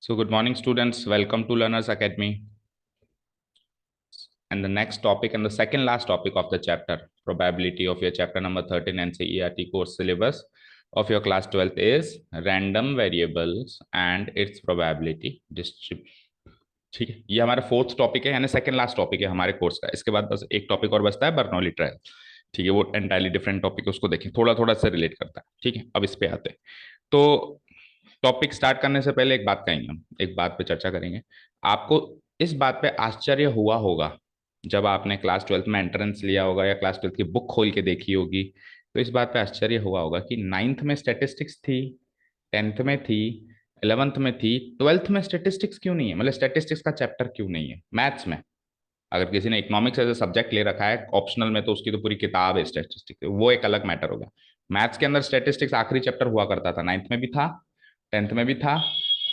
So, good morning, students. Welcome to Learners Academy. And the next topic and the second last topic of the chapter, probability of your chapter number 13 NCERT course syllabus of your class 12th is random variables and its probability distribution. ठीक है, ये हमारा fourth topic है, यानी second last topic है हमारे course का। इसके बाद बस एक टॉपिक और बचता है, बर्नौली ट्रायल। ठीक है, वो एंटायरली डिफरेंट टॉपिक है, उसको देखें, थोड़ा थोड़ा से रिलेट करता है। ठीक है, अब इस पे आते हैं। तो टॉपिक स्टार्ट करने से पहले एक बात कहेंगे, हम एक बात पे चर्चा करेंगे। आपको इस बात पे आश्चर्य हुआ होगा जब आपने क्लास 12th में एंट्रेंस लिया होगा या क्लास 12th की बुक खोल के देखी होगी, तो इस बात पे आश्चर्य हुआ होगा कि नाइन्थ में स्टैटिस्टिक्स थी, 10th में थी, 11th में थी, 12th में स्टैटिस्टिक्स क्यों नहीं है? मतलब स्टैटिस्टिक्स का चैप्टर क्यों नहीं है मैथ्स में? अगर किसी ने इकोनॉमिक्स एज ए सब्जेक्ट ले रखा है ऑप्शनल में, तो उसकी तो पूरी किताब है स्टैटिस्टिक्स, वो एक अलग मैटर होगा। मैथ्स के अंदर स्टैटिस्टिक्स आखिरी चैप्टर हुआ करता था, 9th में भी था, 10th में भी था,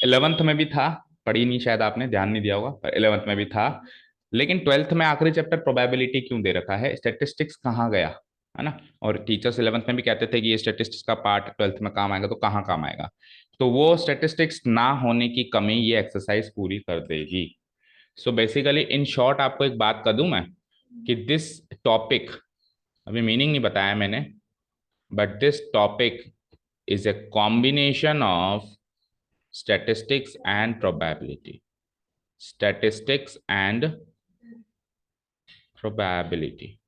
11th में भी था। पढ़ी नहीं, शायद आपने ध्यान नहीं दिया होगा, पर 11th में भी था। लेकिन 12th में आखिरी चैप्टर प्रोबेबिलिटी क्यों दे रखा है? स्टैटिस्टिक्स कहाँ गया? है ना। और टीचर्स 11th में भी कहते थे कि ये स्टैटिस्टिक्स का पार्ट 12th में काम आएगा, तो कहाँ काम आएगा? तो वो स्टैटिस्टिक्स ना होने की कमी ये एक्सरसाइज पूरी कर देगी। सो बेसिकली इन शॉर्ट आपको एक बात कर दूं मैं कि दिस टॉपिक, अभी मीनिंग नहीं बताया मैंने, but this topic is a combination of statistics and probability. Statistics and probability.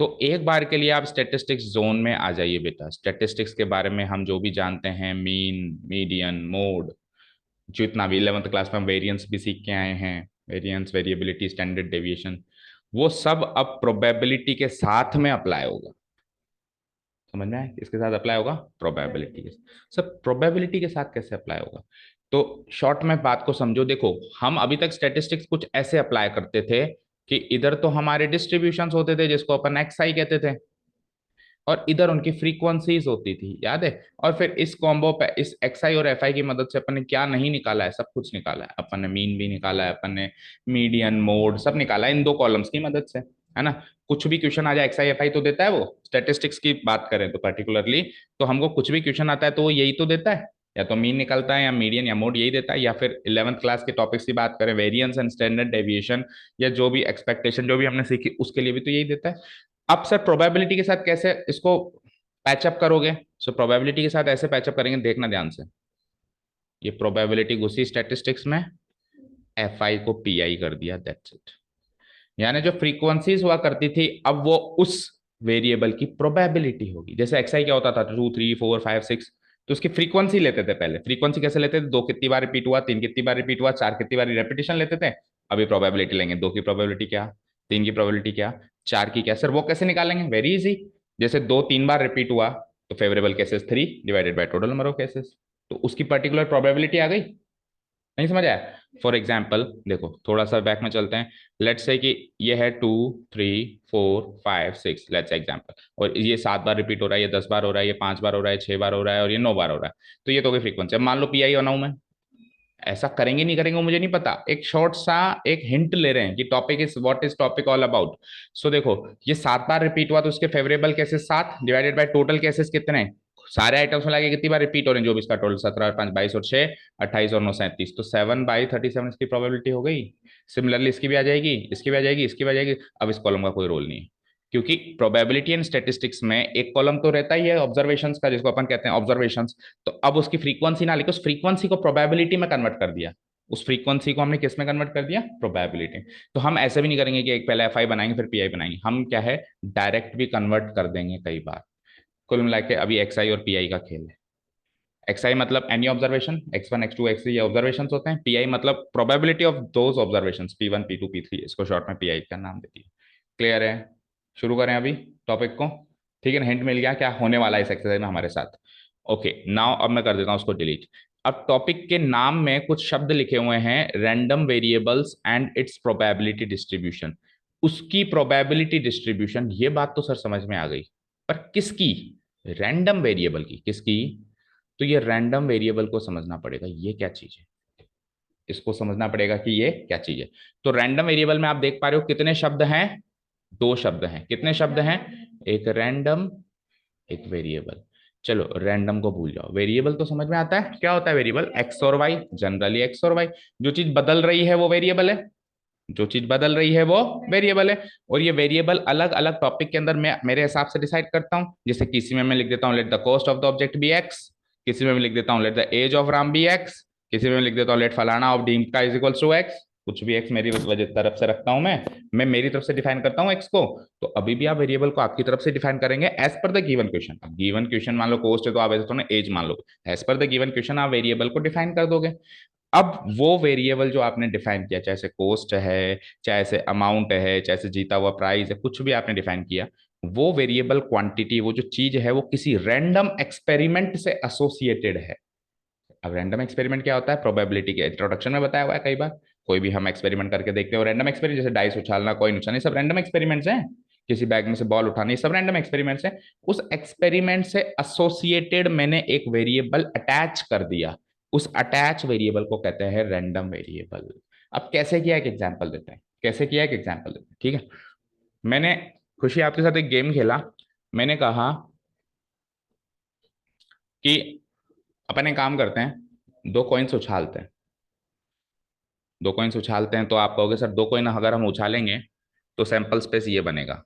तो एक बार के लिए आप स्टैटिस्टिक्स जोन में आ जाइए बेटा। स्टैटिस्टिक्स के बारे में हम जो भी जानते हैं, मीन, मीडियन, मोड, जितना भी 11th क्लास में हम वेरिएंस भी सीख के आए हैं, वेरिएंस, वेरिएबिलिटी, स्टैंडर्ड डेविएशन, वो सब अब प्रोबेबिलिटी के साथ में अप्लाई होगा। समझ में आया? इसके साथ अप्लाई होगा प्रोबेबिलिटी के। सब प्रोबेबिलिटी के साथ कैसे अप्लाई होगा? तो शॉर्ट में बात को समझो। देखो, हम अभी तक स्टैटिस्टिक्स कुछ ऐसे अप्लाई करते थे कि इधर तो हमारे डिस्ट्रीब्यूशंस होते थे जिसको अपन एक्स आई कहते थे, और इधर उनकी फ्रीक्वेंसीज होती थी, याद है? और फिर इस कॉम्बो पे, इस एक्स आई और एफ आई की मदद से अपन ने क्या नहीं निकाला है? सब कुछ निकाला है। अपन ने मीन भी निकाला है, अपन ने मीडियन, मोड सब निकाला है इन दो कॉलम्स की मदद से, है ना। कुछ भी क्वेश्चन आ जाए एक्स आई एफ आई तो देता है वो। स्टेटिस्टिक्स की बात करें तो पर्टिकुलरली, तो हमको कुछ भी क्वेश्चन आता है तो वो यही तो देता है, या तो मीन निकलता है या मीडियन या मोड, यही देता है। या फिर 11th क्लास के टॉपिक्स की बात करें, वेरिएंस एंड स्टैंडर्ड डेविएशन, या जो भी एक्सपेक्टेशन जो भी हमने सीखी, उसके लिए भी तो यही देता है। अब सर प्रोबेबिलिटी के साथ कैसे इसको पैचअप करोगे? सो प्रोबेबिलिटी के साथ ऐसे पैचअप करेंगे, देखना ध्यान से। ये प्रोबेबिलिटी घुसी स्टैटिस्टिक्स में, एफ आई को पी आई कर दिया, दैट्स इट। यानी जो फ्रीक्वेंसीज हुआ करती थी, अब वो उस वेरिएबल की प्रोबेबिलिटी होगी। जैसे एक्स आई क्या होता था, 2 3 4 5 6, तो उसकी फ्रीक्वेंसी लेते थे पहले। फ्रीक्वेंसी कैसे लेते थे? दो कितनी बार रिपीट हुआ, तीन कितनी बार रिपीट हुआ, चार कितनी बार रेपिटेशन लेते थे। अभी प्रोबेबिलिटी लेंगे, दो की प्रोबेबिलिटी क्या, तीन की प्रोबेबिलिटी क्या, चार की क्या। सर वो कैसे निकालेंगे? Very easy. जैसे दो तीन बार रिपीट हुआ तो favourable cases 3 divided by total number of cases, तो उसकी पर्टिकुलर प्रोबेबिलिटी आ गई। नहीं समझ आया? फॉर एग्जाम्पल देखो, थोड़ा सा बैक में चलते हैं। लेट्स से कि ये है 2 3 4 5 6, लेट्स एग्जाम्पल, और ये 7 बार रिपीट हो रहा है, ये 10 बार हो रहा है, ये 5 बार हो रहा है, 6 बार हो रहा है, और ये 9 बार हो रहा है। तो ये तो गई फ्रीक्वेंसी। अब मान लो पी आई बनाऊं मैं, ऐसा करेंगे नहीं करेंगे मुझे नहीं पता, एक शॉर्ट सा एक हिंट ले रहे हैं कि topic is what is topic all about. So देखो, ये 7 बार रिपीट हुआ तो उसके favourable cases 7 divided by total cases कितने, सारे आइटम्स मिला के कितनी बार रिपीट हो रहे हैं, जो भी इसका टोटल 17 और 5 22 और 6 28 और 9 37, तो 7/37 इसकी प्रोबेबिलिटी हो गई। सिमिलरली इसकी भी आ जाएगी, इसकी भी आ जाएगी, इसकी भी आ जाएगी। अब इस कॉलम का कोई रोल नहीं है, क्योंकि प्रोबेबिलिटी एंड स्टेटिस्टिक्स में एक कॉलम तो रहता ही है ऑब्जर्वेशंस का, जिसको अपन कहते हैं ऑब्जर्वेशंस। तो अब उसकी फ्रीक्वेंसी ना लेके उस फ्रीक्वेंसी को प्रोबेबिलिटी में कन्वर्ट कर दिया। उस फ्रीक्वेंसी को हमने किस में कन्वर्ट कर दिया? प्रोबेबिलिटी। तो हम ऐसे भी नहीं करेंगे कि एक पहले एफ आई बनाएंगे फिर पी आई बनाएंगे, हम क्या है, डायरेक्ट भी कन्वर्ट कर देंगे कई बार। कुल मिला के अभी एक्स आई और पी आई का खेल है। एक्स आई मतलब any observation, X1 X2 X3 ये ऑब्जर्वेशन होते हैं। पी आई मतलब probability of those observation, P1 P2 P3, इसको शॉर्ट में पी आई का नाम दे दिया। क्लियर है? शुरू करें अभी टॉपिक को। ठीक है ना, हिंट मिल गया क्या होने वाला है इस एक्सरसाइज में हमारे साथ। ओके नाउ अब मैं कर देता हूं उसको डिलीट। अब टॉपिक के नाम में कुछ शब्द लिखे हुए हैं, random variables and it's probability distribution. उसकी प्रोबेबिलिटी डिस्ट्रीब्यूशन, ये बात तो सर समझ में आ गई, पर किसकी? रैंडम वेरिएबल की। किसकी? तो ये रैंडम वेरिएबल को समझना पड़ेगा, ये क्या चीज है, इसको समझना पड़ेगा कि ये क्या चीज है। तो रैंडम वेरिएबल में आप देख पा रहे हो कितने शब्द हैं? दो शब्द हैं। कितने शब्द हैं? एक रैंडम, एक वेरिएबल। चलो रैंडम को भूल जाओ, वेरिएबल तो समझ में आता है क्या होता है वेरिएबल, एक्स और वाई, जनरली एक्स और वाई। जो चीज बदल रही है वो वेरिएबल है, जो चीज बदल रही है वो वेरिएबल है। और ये वेरिएबल अलग अलग टॉपिक के अंदर मैं मेरे हिसाब से डिसाइड करता हूँ। जैसे किसी में मैं लिख देता हूँ let the cost of the object be X, किसी में मैं लिख देता हूँ let the age of Ram be X, किसी में मैं लिख देता हूँ लेट फलाना ऑफ डी का इज इक्वल्स टू एक्स। कुछ भी एक्स मेरी वजह तरफ से रखता हूँ मैं मेरी तरफ से डिफाइन करता हूँ एक्स को। तो अभी भी आप वेरिएबल को आपकी तरफ से डिफाइन करेंगे as per the given question. अब गिवन क्वेश्चन मान लो कॉस्ट है तो आप ऐसे तो ना एज मान लो, as per the given question आप वेरिएबल को डिफाइन कर दोगे। अब वो वेरिएबल जो आपने डिफाइन किया, चाहे से कॉस्ट है, चाहे से अमाउंट है, चाहे से जीता हुआ प्राइस है, कुछ भी आपने डिफाइन किया, वो वेरिएबल क्वांटिटी, वो जो चीज है वो किसी रैंडम एक्सपेरिमेंट से एसोसिएटेड है। अब रैंडम एक्सपेरिमेंट क्या होता है, प्रोबेबिलिटी के इंट्रोडक्शन में बताया हुआ है कई बार। कोई भी हम एक्सपेरिमेंट करके देखते हैं रैंडम एक्सपेरिमेंट, जैसे डाइस उछालना, कॉइन उछालना, ये सब रैंडम एक्सपेरिमेंट्स हैं। किसी बैग में से बॉल उठाना, ये सब रैंडम एक्सपेरिमेंट्स हैं। उस एक्सपेरिमेंट से एसोसिएटेड मैंने एक वेरिएबल अटैच कर दिया, उस अटैच वेरिएबल को कहते हैं रैंडम वेरिएबल। अब कैसे किया एक एग्जांपल देते हैं, कैसे किया एक एग्जांपल देते हैं, ठीक है। मैंने खुशी आपके साथ एक गेम खेला। मैंने कहा कि अपन एक काम करते हैं, दो कॉइन्स उछालते हैं, दो कॉइन्स उछालते हैं। तो आप कहोगे सर दो कॉइन अगर हम उछालेंगे तो सैंपल स्पेस ये बनेगा,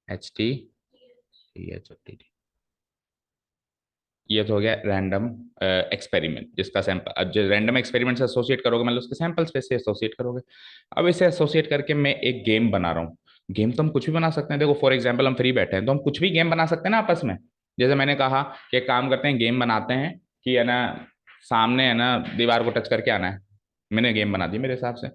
एच टी एच टी। ये तो हो गया रैंडम एक्सपेरिमेंट, जिसका सैंपल जो रैंडम एक्सपेरिमेंट से एसोसिएट करोगे मतलब उसके सैंपल स्पेस से एसोसिएट करोगे। अब इसे एसोसिएट करके मैं एक गेम बना रहा हूँ। गेम तो हम कुछ भी बना सकते हैं, देखो फॉर एग्जाम्पल हम फ्री बैठे हैं तो हम कुछ भी गेम बना सकते हैं ना आपस में। जैसे मैंने कहा कि एक काम करते हैं, गेम बनाते हैं कि है ना, सामने है ना दीवार को टच करके आना है। मैंने गेम बना दी मेरे हिसाब से।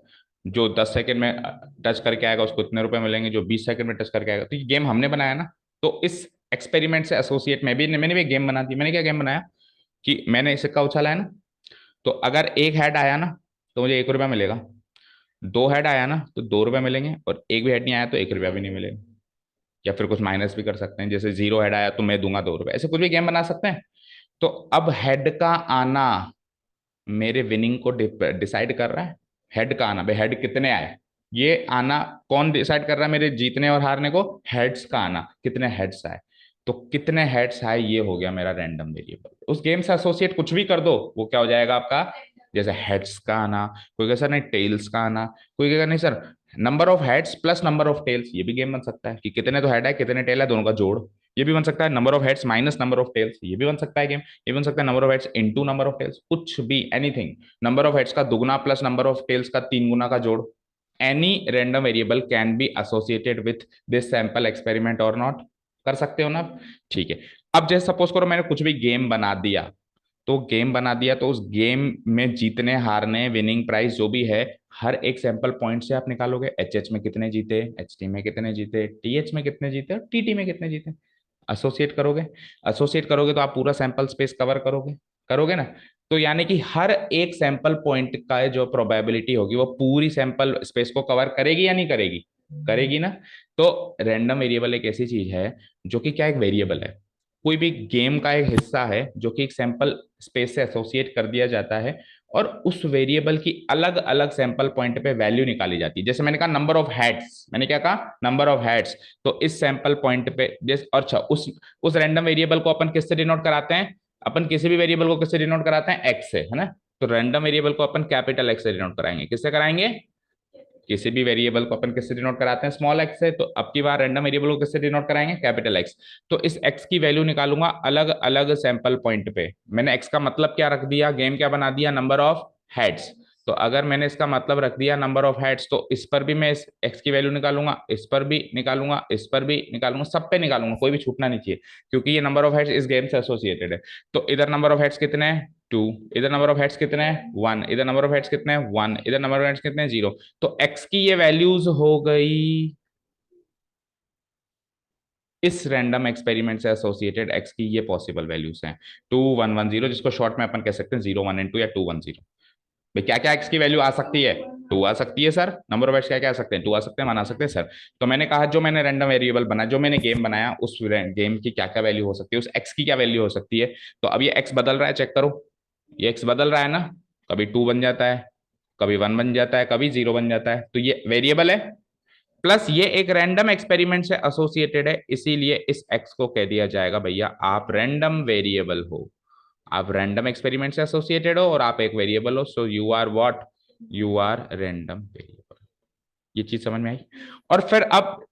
जो 10 सेकंड में टच करके आएगा उसको इतने रुपए मिलेंगे, जो 20 सेकंड में टच करके आएगा। तो ये गेम हमने बनाया ना। तो इस एक्सपेरिमेंट से एसोसिएट मैंने भी एक गेम बना दी। मैंने क्या गेम बनाया कि मैंने सिक्का उछाला है ना, तो अगर एक हेड आया ना तो मुझे 1 रुपया मिलेगा, दो हेड आया ना तो 2 रुपये मिलेंगे, और एक भी हेड नहीं आया तो 1 रुपया भी नहीं मिलेगा। या फिर कुछ माइनस भी कर सकते हैं, जैसे 0 हेड आया तो मैं दूंगा 2 रुपये, ऐसे कुछ भी गेम बना सकते हैं। तो अब हेड का आना मेरे विनिंग को डिसाइड कर रहा है। हेड का आना, भाई हेड कितने आए, ये आना कौन डिसाइड कर रहा है मेरे जीतने और हारने को, हेड्स का आना, कितने हेड्स आए। तो कितने हेड्स आए ये हो गया मेरा रैंडम वेरिएबल। उस गेम से एसोसिएट कुछ भी कर दो वो क्या हो जाएगा आपका, जैसे हेड्स का आना। कोई कहेगा सर नहीं टेल्स का आना, कोई कहेगा नहीं sir number of heads plus number of tails, ये भी गेम बन सकता है कि कितने तो हेड है कितने टेल है दोनों का जोड़। ये भी बन सकता है number of heads minus number of tails, ये भी बन सकता है गेम। ये बन सकता है number of heads into number of tails, कुछ भी एनीथिंग। नंबर ऑफ हेड्स का दुगना प्लस नंबर ऑफ टेल्स का 3 गुना का जोड़। Any random variable can be associated with this sample experiment और नॉट। कर सकते हो ना, ठीक है। अब जैसे सपोज करो मैंने कुछ भी गेम बना दिया, तो गेम बना दिया तो उस गेम में जीतने हारने विनिंग प्राइस जो भी है, हर एक सैंपल पॉइंट से आप निकालोगे। एच में कितने जीते, एच टी में कितने जीते, टी एच में कितने जीते और टी टी में कितने जीते, एसोसिएट करोगे। एसोसिएट करोगे तो आप पूरा सैंपल स्पेस कवर करोगे, करोगे ना। तो यानी कि हर एक सैंपल पॉइंट का जो प्रोबेबिलिटी होगी वो पूरी सैंपल स्पेस को कवर करेगी या नहीं करेगी, करेगी ना। तो रैंडम वेरिएबल एक ऐसी चीज है जो कि क्या एक वेरिएबल है, कोई भी गेम का एक हिस्सा है जो कि एक सैंपल स्पेस से एसोसिएट कर दिया जाता है, और उस वेरिएबल की अलग अलग सैंपल पॉइंट पे वैल्यू निकाली जाती है। जैसे मैंने कहा नंबर ऑफ हेड्स, मैंने क्या कहा नंबर ऑफ हेड्स। तो इस सैंपल पॉइंट पे जैसे, अच्छा उस रैंडम वेरिएबल को अपन किससे डिनोट कराते हैं, अपन किसी भी वेरिएबल को किससे डिनोट कराते हैं, एक्स से, है ना। तो रैंडम वेरिएबल को अपन कैपिटल एक्स से डिनोट कराएंगे, किससे कराएंगे, किसी भी वेरिएबल को अपन किससे डिनोट कराते हैं, स्मॉल एक्स से। तो अब की बार रैंडम वेरिएबल को किससे डिनोट कराएंगे, कैपिटल एक्स। तो इस एक्स की वैल्यू निकालूंगा अलग अलग सैंपल पॉइंट पे। मैंने एक्स का मतलब क्या रख दिया, गेम क्या बना दिया, नंबर ऑफ हेड्स। तो अगर मैंने इसका मतलब रख दिया नंबर ऑफ हेड्स, तो इस पर भी मैं इस एक्स की वैल्यू निकालूंगा, इस पर भी निकालूंगा, इस पर भी निकालूंगा, सब पे निकालूंगा, कोई भी छूटना नहीं चाहिए, क्योंकि ये नंबर ऑफ हेड्स इस गेम से एसोसिएटेड है। तो इधर नंबर ऑफ हेड्स कितने हैं, 2, इधर नंबर ऑफ हेड्स कितने हैं, 1, इधर नंबर ऑफ हेड्स कितने हैं, 1, इधर नंबर ऑफ हेड्स कितने हैं, 0। तो एक्स की ये वैल्यूज हो गई इस रैंडम एक्सपेरिमेंट से एसोसिएटेड, एक्स की ये पॉसिबल वैल्यूज हैं 2 1 1 0, जिसको शॉर्ट में अपन कह सकते हैं 0 1 2 या 2 1 0। भाई क्या क्या एक्स की वैल्यू आ सकती है, 2 आ सकती है सर। नंबर ऑफ एक्स क्या क्या आ सकते हैं, 2 आ सकते हैं, 1 आ सकते हैं सर। तो मैंने कहा जो मैंने रैंडम वेरिएबल बनाया, जो मैंने गेम बनाया, उस गेम की क्या क्या वैल्यू हो सकती है, उस एक्स की क्या वैल्यू हो सकती है। तो अब ये एक्स बदल रहा है, चेक करो, ये एक्स बदल रहा है ना। कभी 2 बन जाता है, कभी 1 बन जाता है, कभी 0 बन जाता है। तो ये वेरिएबल है, प्लस ये एक रैंडम एक्सपेरिमेंट से एसोसिएटेड है, इसीलिए इस एक्स को कह दिया जाएगा भैया आप रैंडम वेरिएबल हो, आप रैंडम एक्सपेरिमेंट से एसोसिएटेड हो और आप एक वेरिएबल हो, so you are what, you are random variable. ये चीज समझ में आई। और फिर अब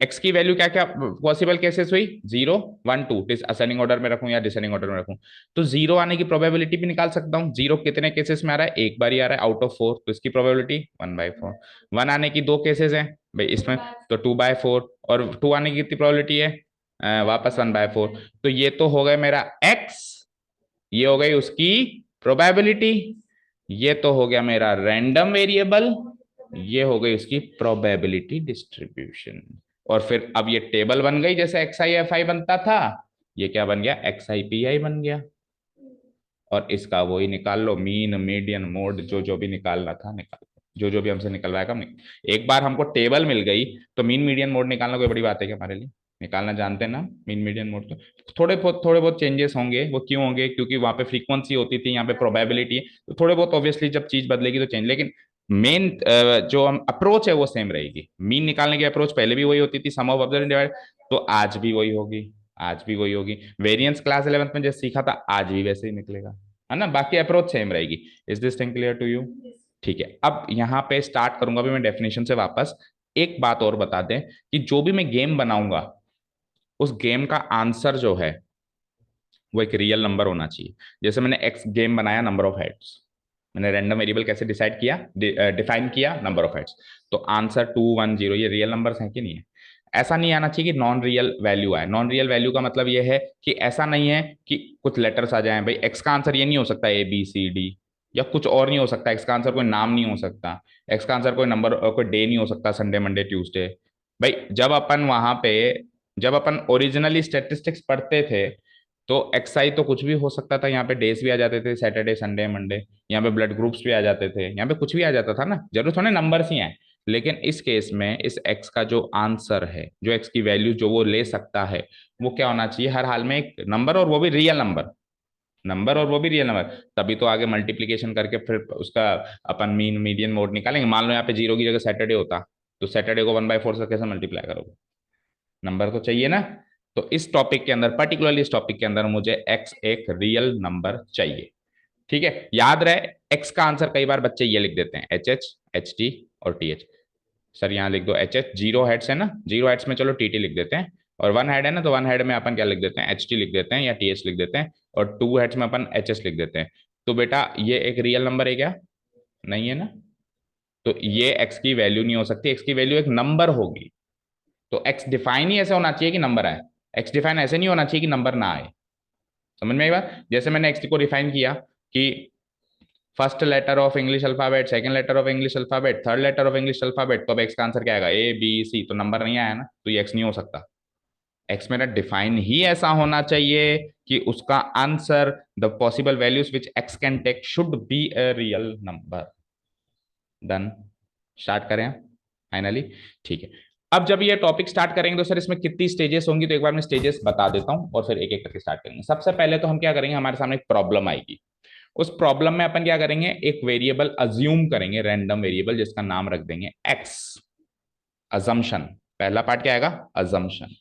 एक्स की वैल्यू क्या क्या पॉसिबल केसेस हुई, 0 1 2, असेंडिंग ऑर्डर में रखूं या डिसेंडिंग ऑर्डर में रखूं, तो 0 आने की प्रोबेबिलिटी भी निकाल सकता हूं। 0 कितने केसेस में आ रहा है, एक बार ही आ रहा है आउट ऑफ 4, तो इसकी प्रोबेबिलिटी 1/4। 1 आने की 2 केसेस हैं भाई इसमें, तो 2/4, और 2 आने की कितनी प्रोबेबिलिटी है, वापस 1/4। तो ये तो हो गया मेरा एक्स, ये हो गई उसकी प्रोबेबिलिटी, ये तो हो गया मेरा रैंडम वेरिएबल, ये हो गई उसकी प्रोबेबिलिटी डिस्ट्रीब्यूशन। और फिर अब ये टेबल बन गई जैसे एक्स आई एफ आई बनता था, ये क्या बन गया, एक्स आई पी आई बन गया। और इसका वही निकाल लो, मीन मीडियन मोड, जो जो भी निकालना था निकाल लो, जो जो भी हमसे निकलवाएगा एक बार हमको टेबल मिल गई तो मीन मीडियन मोड निकालना कोई बड़ी बात है क्या हमारे लिए, निकालना जानते हैं ना मीन मीडियन मोड। तो थोड़े बहुत चेंजेस होंगे, वो क्यों होंगे, क्योंकि वहां पे फ्रीक्वेंसी होती थी, यहाँ पे प्रोबेबिलिटी है, तो थोड़े बहुत ऑब्वियसली जब चीज बदलेगी तो चेंज, लेकिन मेन जो हम अप्रोच है वो सेम रहेगी। मीन निकालने की अप्रोच पहले भी वही होती थी, सम ऑफ ऑब्जर्व डिवाइड, तो आज भी वही होगी, आज भी वही होगी। वेरिएंस क्लास 11th में जैसे सीखा था आज भी वैसे ही निकलेगा, है ना, बाकी अप्रोच सेम रहेगी। Is this thing clear to you? ठीक है, अब यहाँ पे स्टार्ट करूंगा भी मैं डेफिनेशन से वापस। एक बात और बता दें कि जो भी मैं गेम बनाऊंगा उस गेम का आंसर जो है वो एक रियल नंबर होना चाहिए। जैसे मैंने एक्स गेम बनाया, नंबर ऑफ हेड्स, मैंने रैंडम वेरिएबल कैसे डिसाइड किया, डिफाइन किया, नंबर ऑफ हेड्स, तो आंसर 2 1 0 ये रियल नंबर्स हैं कि नहीं है। ऐसा नहीं आना चाहिए कि नॉन रियल वैल्यू आए। नॉन रियल वैल्यू का मतलब ये है कि ऐसा नहीं है कि कुछ लेटर्स आ जाएं, भाई एक्स का आंसर ये नहीं हो सकता ए बी सी डी, या कुछ और नहीं हो सकता, एक्स का आंसर कोई नाम नहीं हो सकता, एक्स का आंसर कोई नंबर कोई डे नहीं हो सकता, संडे मंडे ट्यूसडे। भाई जब अपन ओरिजिनली स्टेटिस्टिक्स पढ़ते थे तो एक्सआई तो कुछ भी हो सकता था, यहाँ पे डेज भी आ जाते थे, सैटरडे संडे मंडे, यहाँ पे ब्लड ग्रुप्स भी आ जाते थे, यहाँ पे कुछ भी आ जाता था ना, जरूर थोड़े नंबर्स ही हैं। लेकिन इस केस में इस एक्स का जो आंसर है, जो एक्स की वैल्यू जो वो ले सकता है, वो क्या होना चाहिए, हर हाल में एक नंबर, और वो भी रियल नंबर, नंबर और वो भी रियल नंबर। तभी तो आगे मल्टीप्लीकेशन करके फिर उसका अपन मीन मीडियन मोड निकालेंगे। मान लो यहाँ पे 0 की जगह सैटरडे होता, तो सैटरडे को 1/4 से कैसे मल्टीप्लाई करोगे, नंबर तो चाहिए ना। तो इस टॉपिक के अंदर, पर्टिकुलरली इस टॉपिक के अंदर, मुझे एक्स एक रियल नंबर चाहिए। ठीक है, याद रहे एक्स का आंसर कई बार बच्चे ये लिख देते हैं एच एच एच टी और टी एच। सर यहाँ लिख दो एच एच, 0 हेड्स है ना, 0 हेड्स में चलो टी टी लिख देते हैं, और 1 हेड है ना, तो 1 हेड में अपन क्या लिख देते हैं, एच टी लिख देते हैं या टी एच लिख देते हैं, और 2 हेड्स में अपन एच एस लिख देते हैं। तो बेटा ये एक रियल नंबर है क्या, नहीं है ना, तो ये एक्स की वैल्यू नहीं हो सकती, एक्स की वैल्यू एक नंबर होगी। तो एक्स डिफाइन ही ऐसे होना चाहिए कि नंबर आए, एक्स डिफाइन ऐसे नहीं होना चाहिए कि नंबर ना आए। समझ में आई बात, जैसे मैंने एक्स को डिफाइन किया कि first letter of English alphabet, second letter of English alphabet, third letter of English alphabet, तो अब एक्स का आंसर क्या आएगा, ए बी सी, तो नंबर नहीं आया ना, तो ये एक्स नहीं हो सकता। एक्स मेरा डिफाइन ही ऐसा होना चाहिए कि उसका answer, the possible values which X can take should be a real number. Done, start करें फाइनली। ठीक है, अब जब ये टॉपिक स्टार्ट करेंगे तो सर इसमें कितनी स्टेजेस होंगी, तो एक बार मैं स्टेजेस बता देता हूं और फिर एक एक करके स्टार्ट करेंगे। सबसे पहले तो हम क्या करेंगे, हमारे सामने एक प्रॉब्लम आएगी, उस प्रॉब्लम में अपन क्या करेंगे, एक वेरिएबल अज्यूम करेंगे, रैंडम वेरिएबल जिसका नाम रख देंगे एक्स। अजम्पशन, पहला पार्ट क्या आएगा, अजम्पशन।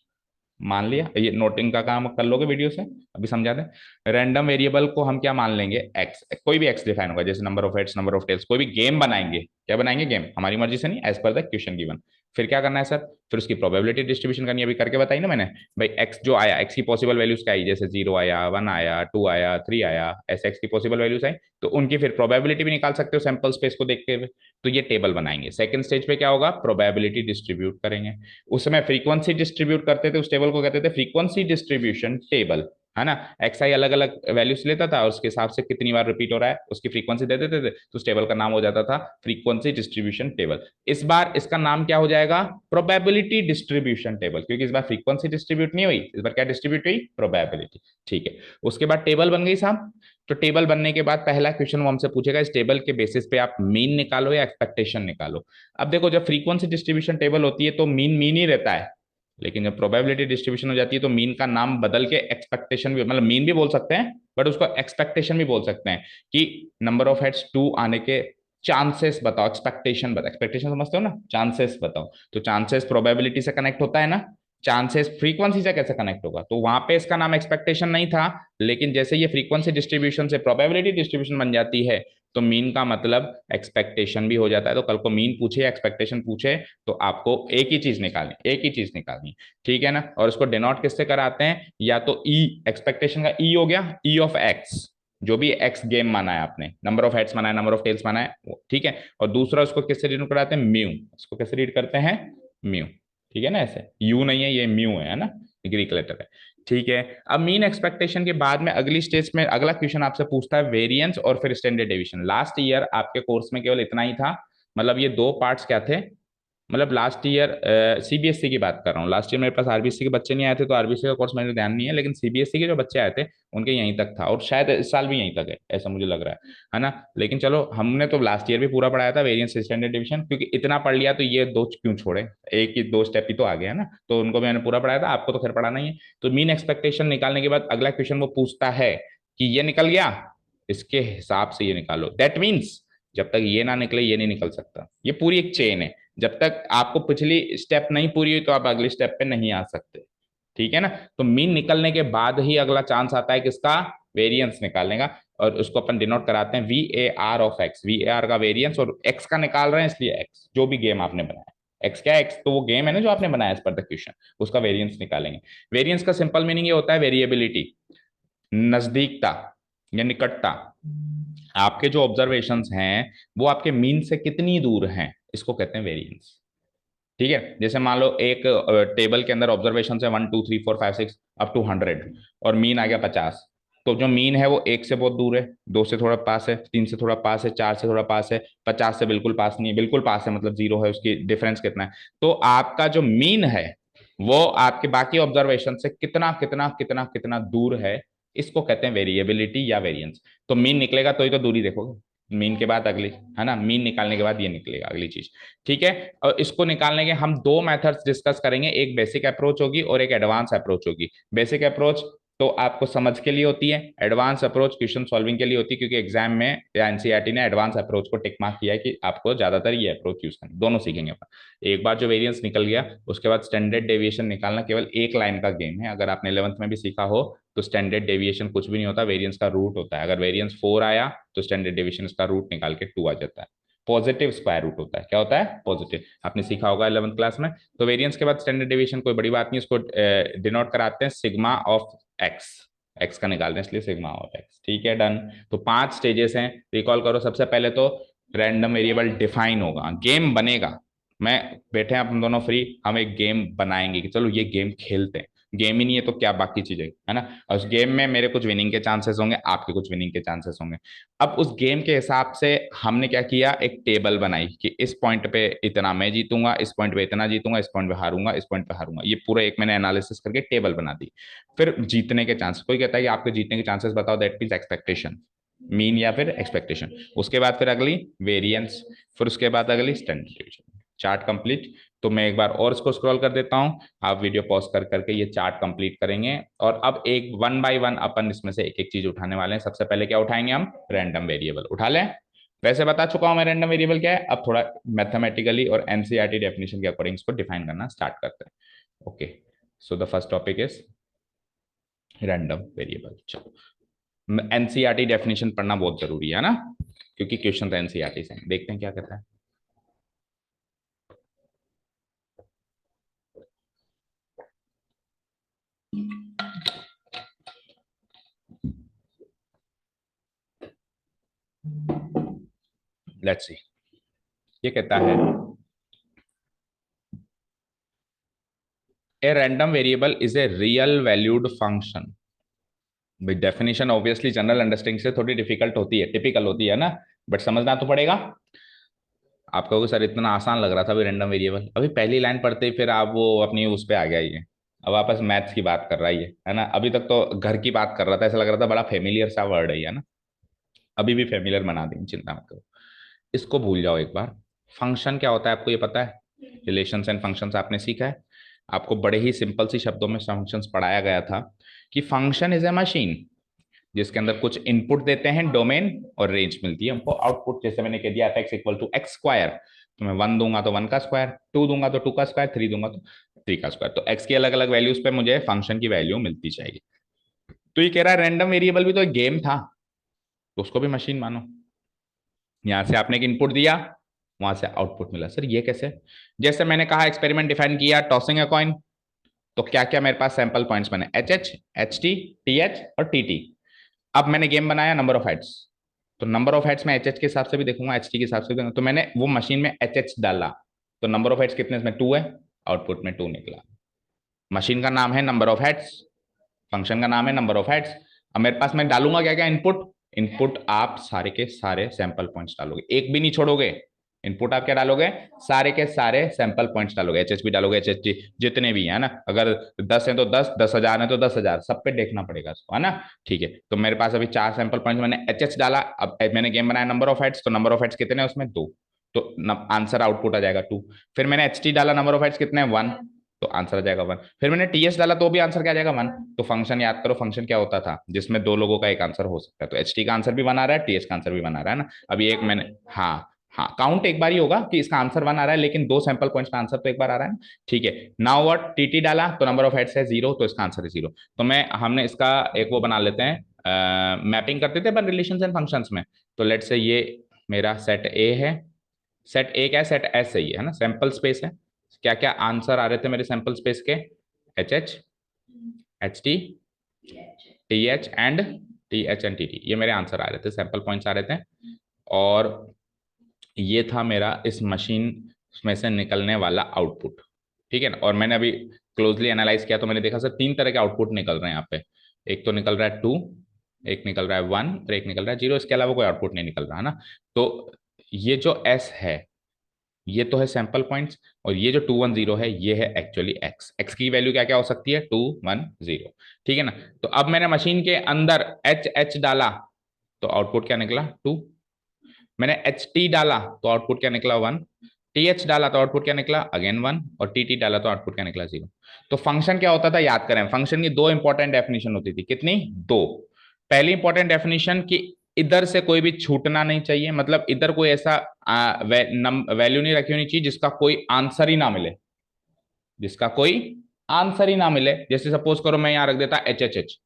मान लिया, ये नोटिंग का काम कर लोगे वीडियो से, अभी समझा दें। रैंडम वेरिएबल को हम क्या मान लेंगे, एक्स, कोई भी एक्स डिफाइन होगा, जैसे number of heads, number of tails, कोई भी गेम बनाएंगे, क्या बनाएंगे, गेम, हमारी मर्जी से नहीं, as per the question given. फिर क्या करना है सर, फिर उसकी प्रोबेबिलिटी डिस्ट्रीब्यूशन करनी है, अभी करके बताई ना मैंने। भाई एक्स जो आया, एक्स की पॉसिबल वैल्यूज क्या आई, जैसे 0 आया, 1 आया, 2 आया, 3 आया, ऐसे एक्स की पॉसिबल वैल्यूज आई, तो उनकी फिर प्रोबेबिलिटी भी निकाल सकते हो सैंपल स्पेस को देखते हुए। तो ये टेबल बनाएंगे। सेकंड स्टेज पे क्या होगा, प्रोबेबिलिटी डिस्ट्रीब्यूट करेंगे। उस समय फ्रीक्वेंसी डिस्ट्रीब्यूट करते थे, उस टेबल को कहते थे फ्रीक्वेंसी डिस्ट्रीब्यूशन टेबल, है ना। एक्स आई अलग अलग वैल्यूज लेता था और उसके हिसाब से कितनी बार रिपीट हो रहा है उसकी फ्रीक्वेंसी दे देते थे, तो उस टेबल का नाम हो जाता था फ्रीक्वेंसी डिस्ट्रीब्यूशन टेबल। इस बार इसका नाम क्या हो जाएगा, प्रोबेबिलिटी डिस्ट्रीब्यूशन टेबल, क्योंकि इस बार फ्रीक्वेंसी डिस्ट्रीब्यूट नहीं हुई, इस बार क्या डिस्ट्रीब्यूट हुई, प्रोबेबिलिटी। ठीक है, उसके बाद टेबल बन गई साहब। तो टेबल बनने के बाद पहला क्वेश्चन वो हमसे पूछेगा, इस टेबल के बेसिस पे आप मीन निकालो या एक्सपेक्टेशन निकालो। अब देखो, जब फ्रीक्वेंसी डिस्ट्रीब्यूशन टेबल होती है तो मीन मीन ही रहता है, लेकिन जब प्रोबेबिलिटी डिस्ट्रीब्यूशन हो जाती है तो मीन का नाम बदल के एक्सपेक्टेशन भी, मतलब मीन भी बोल सकते हैं बट उसको एक्सपेक्टेशन भी बोल सकते हैं, कि नंबर ऑफ हेड्स 2 आने के चांसेस बताओ, एक्सपेक्टेशन बताओ, एक्सपेक्टेशन समझते हो ना, चांसेस बताओ। तो चांसेस प्रोबेबिलिटी से कनेक्ट होता है ना, चांसेस फ्रीक्वेंसी से कैसे कनेक्ट होगा, तो वहां पे इसका नाम एक्सपेक्टेशन नहीं था, लेकिन जैसे ये फ्रीक्वेंसी डिस्ट्रीब्यूशन से प्रोबेबिलिटी डिस्ट्रीब्यूशन बन जाती है, तो मीन का मतलब एक्सपेक्टेशन भी हो जाता है। तो कल को मीन पूछे या एक्सपेक्टेशन पूछे तो आपको एक ही चीज निकालनी, एक ही चीज निकालनी, ठीक है ना। और उसको डिनोट किससे कराते हैं, या तो ई, एक्सपेक्टेशन का ई हो गया, ई ऑफ एक्स, जो भी एक्स गेम माना है आपने, नंबर ऑफ हेड्स माना है, नंबर ऑफ टेल्स माना है, ठीक है। और दूसरा उसको किससे रीड कराते हैं, म्यू, इसको कैसे रीड करते हैं, म्यू, ठीक है ना, ऐसे यू नहीं है, ये म्यू है ना, ग्रीक लेटर है, ठीक है। अब मीन एक्सपेक्टेशन के बाद में अगली स्टेज में अगला क्वेश्चन आपसे पूछता है वेरिएंस और फिर स्टैंडर्ड डेविएशन। लास्ट ईयर आपके कोर्स में केवल इतना ही था, मतलब ये दो पार्ट्स क्या थे, मतलब लास्ट ईयर सीबीएसई की बात कर रहा हूँ, लास्ट ईयर मेरे पास आरबीसी के बच्चे नहीं आए थे, तो आरबीसी का कोर्स मेरे ध्यान नहीं है, लेकिन सीबीएसई के जो बच्चे आए थे उनके यहीं तक था, और शायद इस साल भी यहीं तक है, ऐसा मुझे लग रहा है ना। लेकिन चलो, हमने तो लास्ट ईयर भी पूरा पढ़ाया था वेरिएंस स्टैंडर्ड डिवीजन, क्योंकि इतना पढ़ लिया तो ये दो क्यों छोड़े, एक ही दो स्टेप ही तो आ गया है ना, तो उनको मैंने पूरा पढ़ाया था, आपको तो खैर पढ़ाना ही है। तो मीन एक्सपेक्टेशन निकालने के बाद अगला क्वेश्चन वो पूछता है कि ये निकल गया, इसके हिसाब से ये निकालो, दैट मीन्स जब तक ये ना निकले ये नहीं निकल सकता, ये पूरी एक चेन है, जब तक आपको पिछली स्टेप नहीं पूरी हुई तो आप अगली स्टेप पे नहीं आ सकते, ठीक है ना। तो मीन निकलने के बाद ही अगला चांस आता है किसका, वेरिएंस निकालने का, और उसको अपन डिनोट कराते हैं V A R of x, V A R का वेरिएंस, और एक्स का निकाल रहे हैं इसलिए एक्स, जो भी गेम आपने बनाया, एक्स क्या है, एक्स तो वो गेम है ना जो आपने बनाया एज पर द क्वेश्चन, उसका वेरिएंस निकालेंगे। वेरिएंस का सिंपल मीनिंग ये होता है वेरिएबिलिटी, नजदीकता या निकटता, आपके जो ऑब्जर्वेशंस हैं वो आपके मीन से कितनी दूर हैं, इसको कहते हैं वेरिएंस, ठीक है। जैसे मान लो एक टेबल के अंदर ऑब्जर्वेशन है 1 2 3 4 5 6 अप टू 100, और मीन आ गया 50, तो जो मीन है वो एक से बहुत दूर है, दो से थोड़ा पास है, तीन से थोड़ा पास है, चार से थोड़ा पास है, 50 से बिल्कुल पास नहीं है, बिल्कुल पास है मतलब जीरो है, उसकी डिफरेंस कितना है। तो आपका जो मीन है वो आपके बाकी ऑब्जर्वेशन से कितना कितना कितना कितना दूर है, इसको कहते हैं वेरिएबिलिटी या वेरिएंस। तो मीन निकलेगा तो ही तो दूरी देखोगे, मीन के बाद अगली, है ना, मीन निकालने के बाद ये निकलेगा अगली चीज, ठीक है। और इसको निकालने के हम दो मेथड्स डिस्कस करेंगे, एक बेसिक अप्रोच होगी और एक एडवांस अप्रोच होगी। बेसिक अप्रोच तो आपको समझ के लिए होती है, एडवांस अप्रोच क्वेश्चन सॉल्विंग के लिए होती है, क्योंकि एग्जाम में या एनसीईआरटी ने एडवांस अप्रोच को टिक मार्क किया है कि आपको ज्यादातर ये अप्रोच यूज करना, दोनों सीखेंगे अपन। एक बार जो वेरिएंस निकल गया उसके बाद स्टैंडर्ड डेविएशन निकालना केवल एक लाइन का गेम है, अगर आपने 11th में भी सीखा हो तो स्टैंडर्ड डेविएशन कुछ भी नहीं होता, वेरिएंस का रूट होता है, अगर वेरिएंस 4 आया तो स्टैंडर्ड डेविएशन इसका रूट निकाल के 2 आ जाता है, पॉजिटिव स्क्वायर रूट होता है, क्या होता है, पॉजिटिव, आपने सीखा होगा 11th क्लास में। तो वेरिएंस के बाद स्टैंडर्ड डेविएशन कोई बड़ी बात नहीं, इसको डिनोट कराते हैं सिग्मा ऑफ एक्स, एक्स का निकालते हैं इसलिए सिग्मा ऑफ एक्स, ठीक है, डन। तो 5 स्टेजेस हैं, रिकॉल करो। सबसे पहले तो रैंडम वेरिएबल डिफाइन होगा, गेम बनेगा, मैं बैठे हैं हम दोनों फ्री, हम एक गेम बनाएंगे कि चलो ये गेम खेलते हैं, गेम ही नहीं है तो क्या बाकी चीजें, है ना। और उस गेम में मेरे कुछ विनिंग के चांसेस होंगे, आपके कुछ विनिंग के चांसेस होंगे। अब उस गेम के हिसाब से हमने क्या किया, एक टेबल बनाई कि इस पॉइंट पे इतना मैं जीतूंगा, इस पॉइंट पे इतना जीतूंगा, इस पॉइंट पे हारूंगा, इस पॉइंट पे हारूंगा, ये पूरा एक मैंने एनालिसिस करके टेबल बना दी। फिर जीतने के चांसेस, कोई कहता है कि आपके जीतने के चांसेस बताओ, दैट मीन्स एक्सपेक्टेशन, मीन या फिर एक्सपेक्टेशन। उसके बाद फिर अगली वेरिएंस, फिर उसके बाद अगली स्टैंडर्ड डेविएशन, चार्ट कंप्लीट। तो मैं एक बार और इसको स्क्रॉल कर देता हूं, आप वीडियो पॉज कर करके ये चार्ट कंप्लीट करेंगे, और अब एक वन बाय वन अपन इसमें से एक एक चीज उठाने वाले हैं। सबसे पहले क्या उठाएंगे, हम रैंडम वेरिएबल उठा लें। वैसे बता चुका हूं मैं रैंडम वेरिएबल क्या है, अब थोड़ा मैथमेटिकली और एनसीईआरटी डेफिनेशन के अकॉर्डिंग इसको डिफाइन करना स्टार्ट करते हैं। Okay, so the first topic is random variable. चलो, एनसीईआरटी डेफिनेशन पढ़ना बहुत जरूरी है ना, क्योंकि क्वेश्चन तो एनसीईआरटी से देखते हैं क्या कहता है। लेट्स सी, ये कहता है a random variable is a real valued function. भाई डेफिनेशन ऑब्वियसली जनरल अंडरस्टैंडिंग से थोड़ी डिफिकल्ट होती है, टिपिकल होती है ना, बट समझना तो पड़ेगा। आप कहोगे सर इतना आसान लग रहा था अभी रैंडम वेरिएबल, अभी पहली लाइन पढ़ते ही फिर आप वो अपनी उस पे आ गया ये, अब वापस मैथ्स की बात कर रहा है ना, अभी तक तो घर की बात कर रहा था, ऐसा लग रहा था बड़ा फेमिलियर सा वर्ड है ना, अभी भी फेमिलियर बना देंगे, चिंता मत करो, इसको भूल जाओ एक बार। फंक्शन क्या होता है आपको ये पता है, रिलेशंस एंड फंक्शंस आपने सीखा है, आपको बड़े ही सिंपल सी शब्दों में फंक्शंस पढ़ाया गया था कि फंक्शन इज ए मशीन जिसके अंदर कुछ इनपुट देते हैं, डोमेन, और रेंज मिलती है हमको आउटपुट। जैसे मैंने कह दिया f(x = x स्क्वायर), तो मैं 1 दूंगा तो 1 का स्क्वायर, 2 दूंगा तो 2 का स्क्वायर, 3 दूंगा तो 3 का स्क्वायर। तो x की अलग अलग वैल्यूज पे मुझे फंक्शन की वैल्यू मिलती चाहिए। तो ये कह रहा है रैंडम वेरिएबल भी तो एक गेम था, तो उसको भी मशीन मानो। यहां से आपने एक इनपुट दिया, वहां से आउटपुट मिला। सर ये कैसे? जैसे मैंने कहा एक्सपेरिमेंट डिफाइन किया, टॉसिंग अ कॉइन, तो क्या क्या मेरे पास सैंपल पॉइंट्स बने, H H, H T, T H और टी टी। अब मैंने गेम बनाया नंबर ऑफ हेड्स, तो नंबर ऑफ हेड्स मैं एच एच के हिसाब से भी देखूंगा, एच टी के हिसाब से भी देखूंगा। तो मैंने वो मशीन में एच एच डाला, तो नंबर ऑफ हेड्स कितने, इसमें 2 है, आउटपुट में 2 निकला। मशीन का नाम है नंबर ऑफ हेड्स, फंक्शन का नाम है नंबर ऑफ हेड्स। अब मेरे पास मैं डालूंगा क्या क्या इनपुट, इनपुट आप सारे के सारे सैंपल पॉइंट्स डालोगे, एक भी नहीं छोड़ोगे। इनपुट आप क्या डालोगे, सारे के सारे सैंपल पॉइंट्स डालोगे, एच एच भी डालोगे, एच एच टी जितने भी है ना, अगर 10 है तो 10, 10,000 है तो 10,000, सब पे देखना पड़ेगा इसको, है ना। ठीक है, तो मेरे पास अभी 4 सैंपल पॉइंट्स, मैंने एच एच डाला। अब मैंने गेम बनाया नंबर ऑफ हेड्स, तो नंबर ऑफ हेड्स कितने हैं उसमें, 2, तो आंसर आउटपुट आ जाएगा 2। फिर मैंने एच टी डाला, नंबर ऑफ हेड्स कितने हैं, 1, तो आंसर आ जाएगा 1। फिर मैंने टीएस डाला, तो भी आंसर क्या आ जाएगा, 1। तो फंक्शन याद करो, फंक्शन क्या होता था, जिसमें दो लोगों का एक आंसर हो सकता है। तो एच टी का आंसर भी 1 आ रहा है, टीएस का आंसर भी 1 आ रहा है ना। अभी एक मैंने, हाँ हाँ, काउंट एक बार ही होगा कि इसका आंसर 1 आ रहा है, लेकिन 2 सैंपल पॉइंट्स का आंसर तो एक बार आ रहा है ना। ठीक है, नाउ व्हाट, टीटी डाला तो नंबर ऑफ हेड्स है 0, तो इसका आंसर है 0। तो हमने इसका एक वो बना लेते हैं, मैपिंग करते थे अपन रिलेशंस एंड फंक्शंस में। तो लेट से ये मेरा सेट ए है, सेट ए क्या है, सेट एस सही है ना, सैंपल स्पेस है। क्या क्या आंसर आ रहे थे मेरे सैंपल स्पेस के, H H, H T, T H and T T, ये मेरे आंसर आ रहे थे, सैंपल पॉइंट्स आ रहे थे। और ये था मेरा इस मशीन में से निकलने वाला आउटपुट। ठीक है ना। और मैंने अभी क्लोजली एनालाइज किया तो मैंने देखा सर 3 तरह के आउटपुट निकल रहे हैं यहाँ पे। एक तो निकल रहा है 2, एक निकल रहा है 1 और एक निकल रहा है 0, इसके अलावा कोई आउटपुट नहीं निकल रहा है ना। तो ये जो एस है, ये तो है सैंपल पॉइंट्स, और ये जो 210 है ये है एक्चुअली एक्स। एक्स की वैल्यू क्या क्या हो सकती है, 210। ठीक है ना। तो अब मैंने मशीन के अंदर एच एच डाला, तो आउटपुट क्या निकला, 2। मैंने एच टी डाला तो आउटपुट क्या निकला, 1। टी एच डाला तो आउटपुट क्या निकला, अगेन 1। और टी टी डाला तो आउटपुट क्या निकला, 0। तो फंक्शन क्या होता था, याद करें, फंक्शन की 2 इंपॉर्टेंट डेफिनेशन होती थी, कितनी, 2। पहली इंपॉर्टेंट डेफिनेशन कि इधर से कोई भी छूटना नहीं चाहिए, मतलब इधर कोई ऐसा वैल्यू नहीं रखी होनी चाहिए जिसका कोई आंसर ही ना मिले, जिसका कोई आंसर ही ना मिले। जैसे सपोज करो मैं यहां रख देता एच एच एच,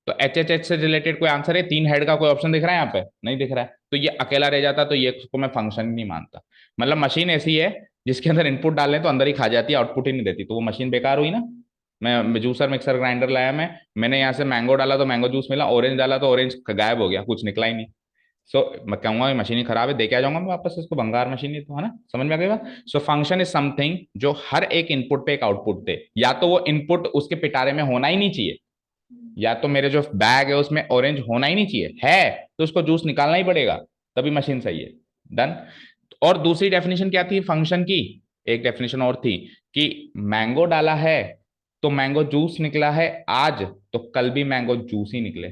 तो एच एच एच से रिलेटेड कोई आंसर है, 3 हेड का कोई ऑप्शन दिख रहा है यहाँ पे, नहीं दिख रहा है, तो ये अकेला रह जाता, तो ये उसको मैं फंक्शन नहीं मानता। मतलब मशीन ऐसी है जिसके अंदर इनपुट डालें तो अंदर ही खा जाती है, आउटपुट ही नहीं देती, तो वो मशीन बेकार हुई ना। मैं जूसर मिक्सर ग्राइंडर लाया, मैंने यहाँ से मैंगो डाला तो मैंगो जूस मिला, ऑरेंज डाला तो ऑरेंज गायब हो गया, कुछ निकला ही नहीं। मैं कहूंगा मशीन ही खराब है, दे के आ जाऊंगा मैं वापस इसको, भंगार मशीन ही तो है ना, समझ में आ गया। सो फंक्शन इज समथिंग जो हर एक इनपुट पे एक आउटपुट दे, या तो वो इनपुट उसके पिटारे में होना ही नहीं चाहिए, या तो मेरे जो बैग है उसमें ऑरेंज होना ही नहीं चाहिए, है तो उसको जूस निकालना ही पड़ेगा, तभी मशीन सही है। डन। और दूसरी डेफिनेशन क्या थी फंक्शन की, एक डेफिनेशन और थी कि मैंगो डाला है तो मैंगो जूस निकला है आज, तो कल भी मैंगो जूस ही निकले,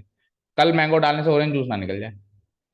कल मैंगो डालने से ऑरेंज जूस ना निकल जाए,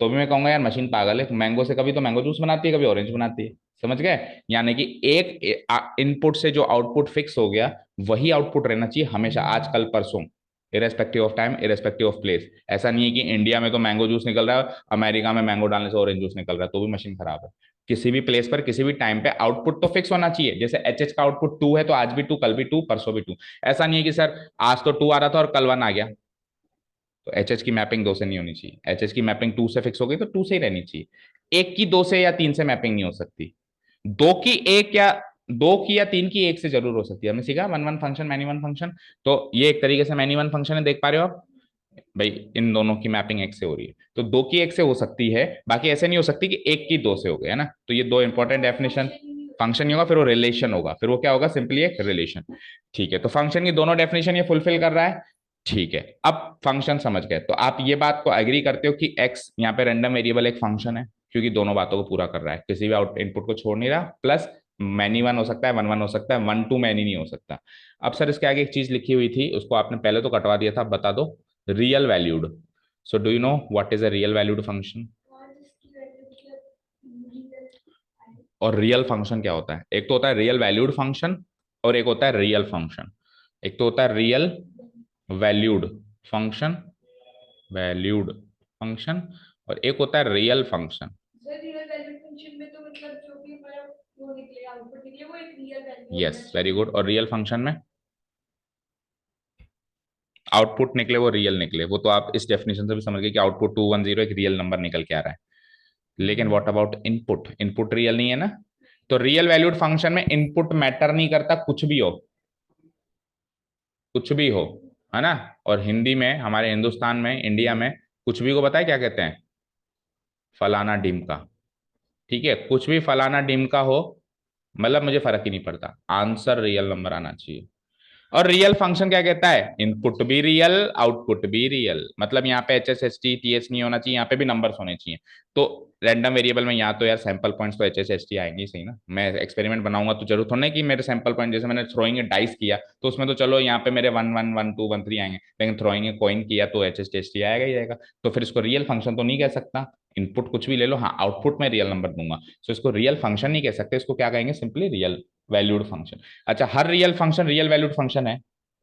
तो भी मैं कहूंगा यार मशीन पागल है, मैंगो से कभी तो मैंगो जूस बनाती है, कभी ऑरेंज बनाती है। समझ गए, यानी कि एक इनपुट से जो आउटपुट फिक्स हो गया वही आउटपुट रहना चाहिए हमेशा, आज कल परसों, irrespective of time, irrespective of place. ऐसा नहीं है कि इंडिया में तो मैंगो जूस निकल रहा है, अमेरिका में मैंगो डालने से ऑरेंज जूस निकल रहा है, तो भी मशीन खराब है। किसी भी प्लेस पर किसी भी टाइम पे आउटपुट तो फिक्स होना चाहिए, जैसे एच एच का आउटपुट 2 है तो आज भी 2, कल भी 2, परसों भी 2। ऐसा नहीं है कि सर आज तो 2 आ रहा था और कल 1 आ गया, तो एच एच की मैपिंग 2 से नहीं होनी चाहिए, एच एच की मैपिंग 2 से फिक्स हो गई तो 2 से ही रहनी चाहिए। एक की 2 से या 3 से मैपिंग नहीं हो सकती, दो की एक या 2 की या 3 की 1 से जरूर हो सकती है। हमने सीखा one one function, many one function, तो ये एक तरीके से मैनी वन फंक्शन है, देख पा रहे हो आप भाई, इन दोनों की मैपिंग 1 से हो रही है, तो 2 की 1 से हो सकती है, बाकी ऐसे नहीं हो सकती कि 1 की 2 से हो गया, है ना। तो ये 2 इंपॉर्टेंट डेफिनेशन, फंक्शन नहीं होगा फिर वो रिलेशन होगा, फिर वो क्या होगा, सिंपली एक रिलेशन। ठीक है, तो फंक्शन की दोनों डेफिनेशन ये फुलफिल कर रहा है। ठीक है, अब फंक्शन समझ गए, तो आप ये बात को एग्री करते हो कि एक्स यहाँ पे रैंडम वेरिएबल एक फंक्शन है, क्योंकि दोनों बातों को पूरा कर रहा है, किसी भी आउट इनपुट को छोड़ नहीं रहा, प्लस मैनी वन हो सकता है, वन वन हो सकता है, वन टू मैनी नहीं हो सकता। अब सर इसके आगे एक चीज लिखी हुई थी, उसको आपने पहले तो कटवा दिया था, बता दो, real valued. So do you know what is a real valued function, और रियल फंक्शन क्या होता है? एक तो होता है रियल वैल्यूड फंक्शन और एक होता है रियल फंक्शन। एक तो होता है real valued function valued function, और एक होता है real function. Sir real valued function में तो मतलब जो भी हमारा वो निकले आउटपुट निकले वो एक रियल वैल्यू होना यस, वेरी चाहिए। गुड। और रियल फंक्शन में आउटपुट निकले वो रियल निकले, वो तो आप इस डेफिनेशन से भी समझ गए कि आउटपुट 210 एक रियल नंबर निकल के आ रहा है। लेकिन what about input? Input real नहीं है ना। तो रियल वैल्यूड फंक्शन में इनपुट मैटर नहीं करता, कुछ भी हो, कुछ भी हो, है ना। और हिंदी में, हमारे हिंदुस्तान में, इंडिया में, कुछ भी को बताए क्या कहते हैं? फलाना डिमका। ठीक है, कुछ भी फलाना डिमका हो, मतलब मुझे फर्क ही नहीं पड़ता, आंसर रियल नंबर आना चाहिए। और रियल फंक्शन क्या कहता है? इनपुट भी रियल, आउटपुट भी रियल। मतलब यहाँ पे H S S T T S नहीं होना चाहिए, यहाँ पे भी नंबर्स होने चाहिए। तो रैंडम वेरिएबल में यहाँ तो यार सैंपल पॉइंट्स तो एच एस एस टी आएंगे ही सही ना। मैं एक्सपेरिमेंट बनाऊंगा तो जरूर थोड़ा ना कि मेरे सैंपल पॉइंट, जैसे मैंने थ्रोइंग डाइस किया तो उसमें तो चलो यहाँ पे मेरे 1 1 1 2 1 3 आएंगे, लेकिन थ्रोइंग कॉइन किया तो एच एस टी आएगा ही आएगा। तो फिर इसको रियल फंक्शन तो नहीं कह सकता। इनपुट कुछ भी ले लो, हाँ आउटपुट में रियल नंबर दूंगा, तो इसको रियल फंक्शन नहीं कह सकते, इसको क्या कहेंगे? Simply real valued function. अच्छा, हर real function real valued function है,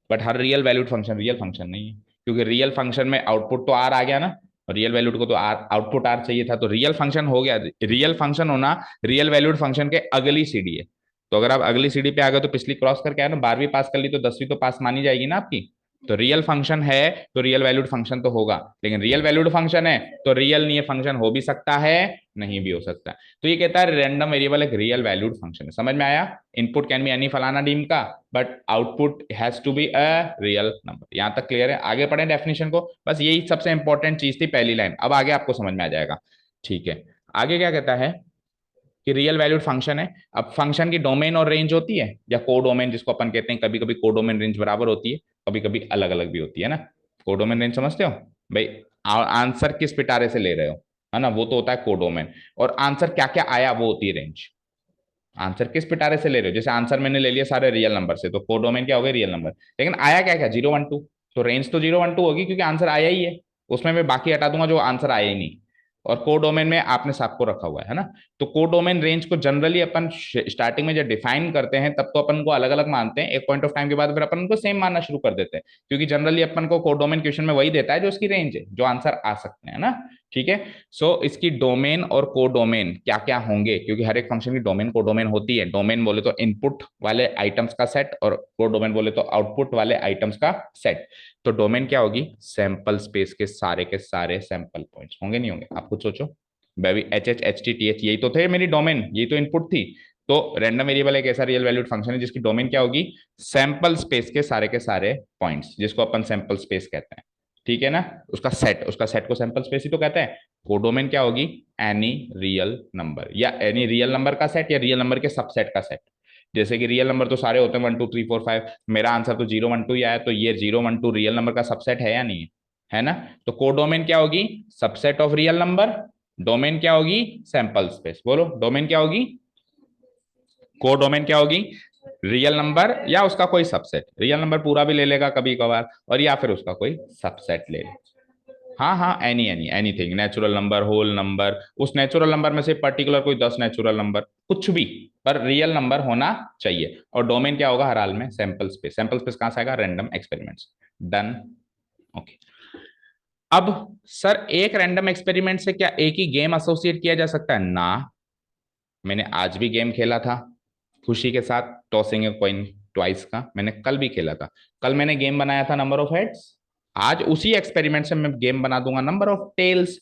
बट हर real valued function real function नहीं है, क्योंकि रियल फंक्शन में आउटपुट तो आर आ गया ना, और रियल वैल्यूड को तो आर आउटपुट आर चाहिए था, तो रियल फंक्शन हो गया। रियल फंक्शन होना रियल वैल्यूड फंक्शन के अगली सीढ़ी है। तो अगर आप अगली सीढ़ी पे आ गए तो पिछली क्रॉस करके आए ना, 12वीं पास कर ली तो 10वीं तो पास मानी जाएगी ना आपकी। तो रियल फंक्शन है तो रियल वैल्यूड फंक्शन तो होगा, लेकिन रियल वैल्यूड फंक्शन है तो रियल नहीं है, फंक्शन हो भी सकता है, नहीं भी हो सकता है। तो ये कहता है रैंडम वेरिएबल एक रियल वैल्यूड फंक्शन है। समझ में आया? इनपुट कैन बी एनी फलाना डीम का, but output has to be a real number. यहां तक क्लियर है? आगे पढ़े डेफिनेशन को, बस यही सबसे इंपॉर्टेंट चीज थी पहली लाइन, अब आगे आपको समझ में आ जाएगा। ठीक है, आगे क्या कहता है कि रियल वैल्यूड फंक्शन है। अब फंक्शन की डोमेन और रेंज होती है, या कोडोमेन जिसको अपन कहते हैं, कभी कभी कोडोमेन रेंज बराबर होती है, कभी कभी अलग अलग भी होती है ना। कोडोमेन रेंज समझते हो भाई? आंसर किस पिटारे से ले रहे हो, है ना, वो तो होता है कोडोमेन। और आंसर क्या क्या आया वो होती है रेंज। आंसर किस पिटारे से ले रहे हो? जैसे आंसर मैंने ले लिया सारे रियल नंबर से, तो कोडोमेन क्या हो गया? Real number. लेकिन आया क्या क्या? 0 1 2। तो रेंज तो 0 1 2 होगी, क्योंकि आंसर आया ही है। उसमें मैं बाकी हटा दूंगा जो आंसर आया ही नहीं। और कोडोमेन में आपने सबको रखा हुआ है ना। तो कोडोमेन रेंज को जनरली अपन स्टार्टिंग में जब डिफाइन करते हैं तब तो अपन को अलग अलग मानते हैं, एक पॉइंट ऑफ टाइम के बाद फिर अपन उनको सेम मानना शुरू कर देते हैं, क्योंकि जनरली अपन को कोडोमेन क्वेश्चन में वही देता है जो उसकी रेंज है, जो आंसर आ सकते हैं ना। ठीक है। सो इसकी डोमेन और कोडोमेन क्या क्या होंगे, क्योंकि हर एक फंक्शन की डोमेन कोडोमेन होती है। डोमेन बोले तो इनपुट वाले आइटम्स का सेट, और कोडोमेन बोले तो आउटपुट वाले आइटम्स का सेट। तो डोमेन क्या होगी? सैंपल स्पेस के सारे सैंपल पॉइंट्स होंगे, नहीं होंगे? आप खुद सोचो। Baby H H H T T H यही तो थे मेरी डोमेन, यही तो इनपुट थी। तो रैंडम वेरिएबल एक ऐसा रियल वैल्यूड फंक्शन है जिसकी डोमेन क्या होगी? सैंपल स्पेस के सारे पॉइंट्स, जिसको अपन सैंपल स्पेस कहते हैं। ठीक है ना। उसका सेट को सैंपल स्पेस ही तो कहते हैं। कोडोमेन क्या होगी? एनी रियल नंबर, या एनी रियल नंबर का सेट, या रियल नंबर के सबसेट का सेट। जैसे कि रियल नंबर तो सारे होते हैं 1 2 3 4 5, मेरा आंसर तो 0 1 2 ही आया, तो ये 0 1 2 रियल नंबर का सबसेट है या नहीं है? है ना। तो कोडोमेन क्या होगी? Subset of real number. Domain क्या होगी? Sample space. बोलो डोमेन क्या होगी? कोडोमेन क्या होगी? रियल नंबर या उसका कोई सबसेट। रियल नंबर पूरा भी ले लेगा कभी कभार, और या फिर उसका कोई सबसेट ले ले। हाँ हाँ, any any anything, natural number, whole number, उस नेचुरल नंबर में से पर्टिकुलर कोई 10 नेचुरल नंबर, कुछ भी, पर रियल नंबर होना चाहिए। और डोमेन क्या होगा हर हाल में? Sample space. सैंपल स्पेस कहां से आएगा? Random experiments. डन। ओके। अब सर एक रैंडम एक्सपेरिमेंट से क्या एक ही गेम एसोसिएट किया जा सकता है ना? मैंने आज भी गेम खेला था खुशी के साथ, टॉसिंग ए कॉइन ट्वाइस का मैंने कल भी खेला था। कल मैंने गेम बनाया था नंबर ऑफ हेड्स, आज उसी एक्सपेरिमेंट से मैं गेम बना दूंगा नंबर ऑफ टेल्स।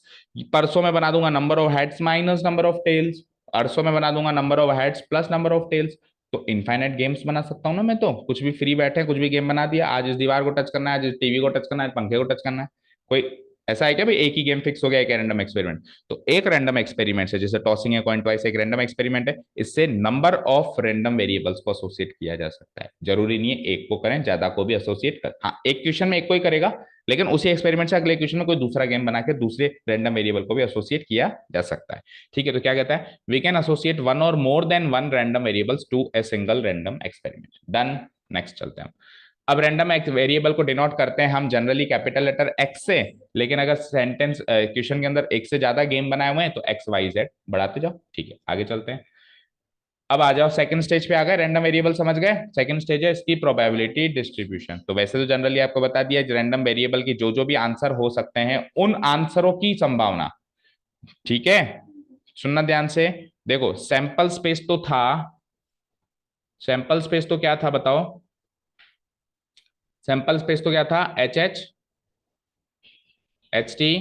परसों में बना दूंगा number of heads minus number of tails, परसों में बना दूंगा number of heads plus number of tails. तो इनफाइनाइट गेम्स बना सकता हूँ ना मैं, तो कुछ भी फ्री बैठे कुछ भी गेम बना दिया, आज इस दीवार को टच करना है, आज इस टीवी को टच करना है, पंखे को टच करना है। कोई ऐसा है क्या भाई एक ही गेम फिक्स हो गया, एक रैंडम एक्सपेरिमेंट? तो एक रैंडम एक्सपेरिमेंट है, जैसे टॉसिंग ए कॉइन ट्वाइस एक रैंडम एक्सपेरिमेंट है, इससे नंबर ऑफ रैंडम वेरिएबल्स को एसोसिएट किया जा सकता है। जरूरी नहीं है एक को करें, ज्यादा को भी एसोसिएट कर, हाँ एक क्वेश्चन में एक को ही करेगा, लेकिन उसी एक्सपेरिमेंट से अगले क्वेश्चन में कोई दूसरा गेम बना के दूसरे रैंडम वेरिएबल को भी एसोसिएट किया जा सकता है। ठीक है, तो क्या कहता है? वी कैन एसोसिएट वन और more than one random variables to a single random experiment. Done. Next चलते हैं। अब रैंडम वेरिएबल को डिनोट करते हैं हम जनरली कैपिटल लेटर एक्स से, लेकिन अगर सेंटेंस क्वेश्चन के अंदर एक से ज्यादा गेम बनाए हुए हैं तो एक्स वाई जेड बढ़ाते जाओ। ठीक है, आगे चलते हैं। अब आ जाओ सेकंड स्टेज पे आ गए, रैंडम वेरिएबल समझ गए। सेकंड स्टेज है इसकी प्रोबेबिलिटी डिस्ट्रीब्यूशन। तो वैसे तो जनरली आपको बता दिया रैंडम वेरिएबल की जो जो भी आंसर हो सकते हैं उन आंसरों की संभावना, ठीक है। सुनना ध्यान से, देखो सैंपल स्पेस तो था, सैंपल स्पेस तो क्या था बताओ, सैंपल स्पेस तो क्या था, H H, H T,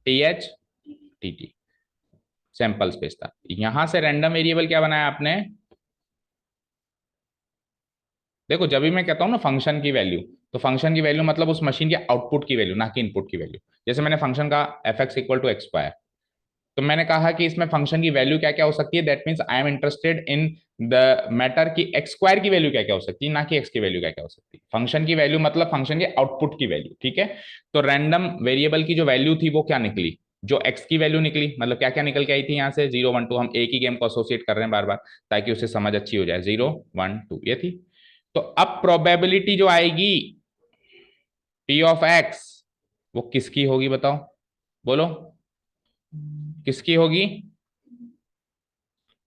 T H, T T, sample space था। यहां से रैंडम वेरिएबल क्या बनाया आपने, देखो जब भी मैं कहता हूं ना फंक्शन की वैल्यू, तो फंक्शन की वैल्यू मतलब उस मशीन के आउटपुट की वैल्यू, ना कि इनपुट की वैल्यू। जैसे मैंने फंक्शन का F X equal to X square, तो मैंने कहा कि इसमें फंक्शन की वैल्यू क्या क्या हो सकती है, that means I am interested in the matter की एक्स स्क्वायर की वैल्यू क्या क्या हो सकती है, ना कि एक्स की वैल्यू क्या क्या हो सकती है। फंक्शन की वैल्यू मतलब फंक्शन के आउटपुट की वैल्यू, ठीक है। तो रैंडम वेरिएबल की जो वैल्यू थी वो क्या निकली, जो एक्स की वैल्यू निकली, मतलब क्या क्या निकल के आई थी यहाँ से, 0 1 2, हम एक ही गेम को एसोसिएट कर रहे हैं बार बार ताकि उसे समझ अच्छी हो जाए, 0 1 2 ये थी। तो अब प्रोबेबिलिटी जो आएगी पी ऑफ एक्स, वो किसकी होगी बताओ, बोलो किसकी होगी,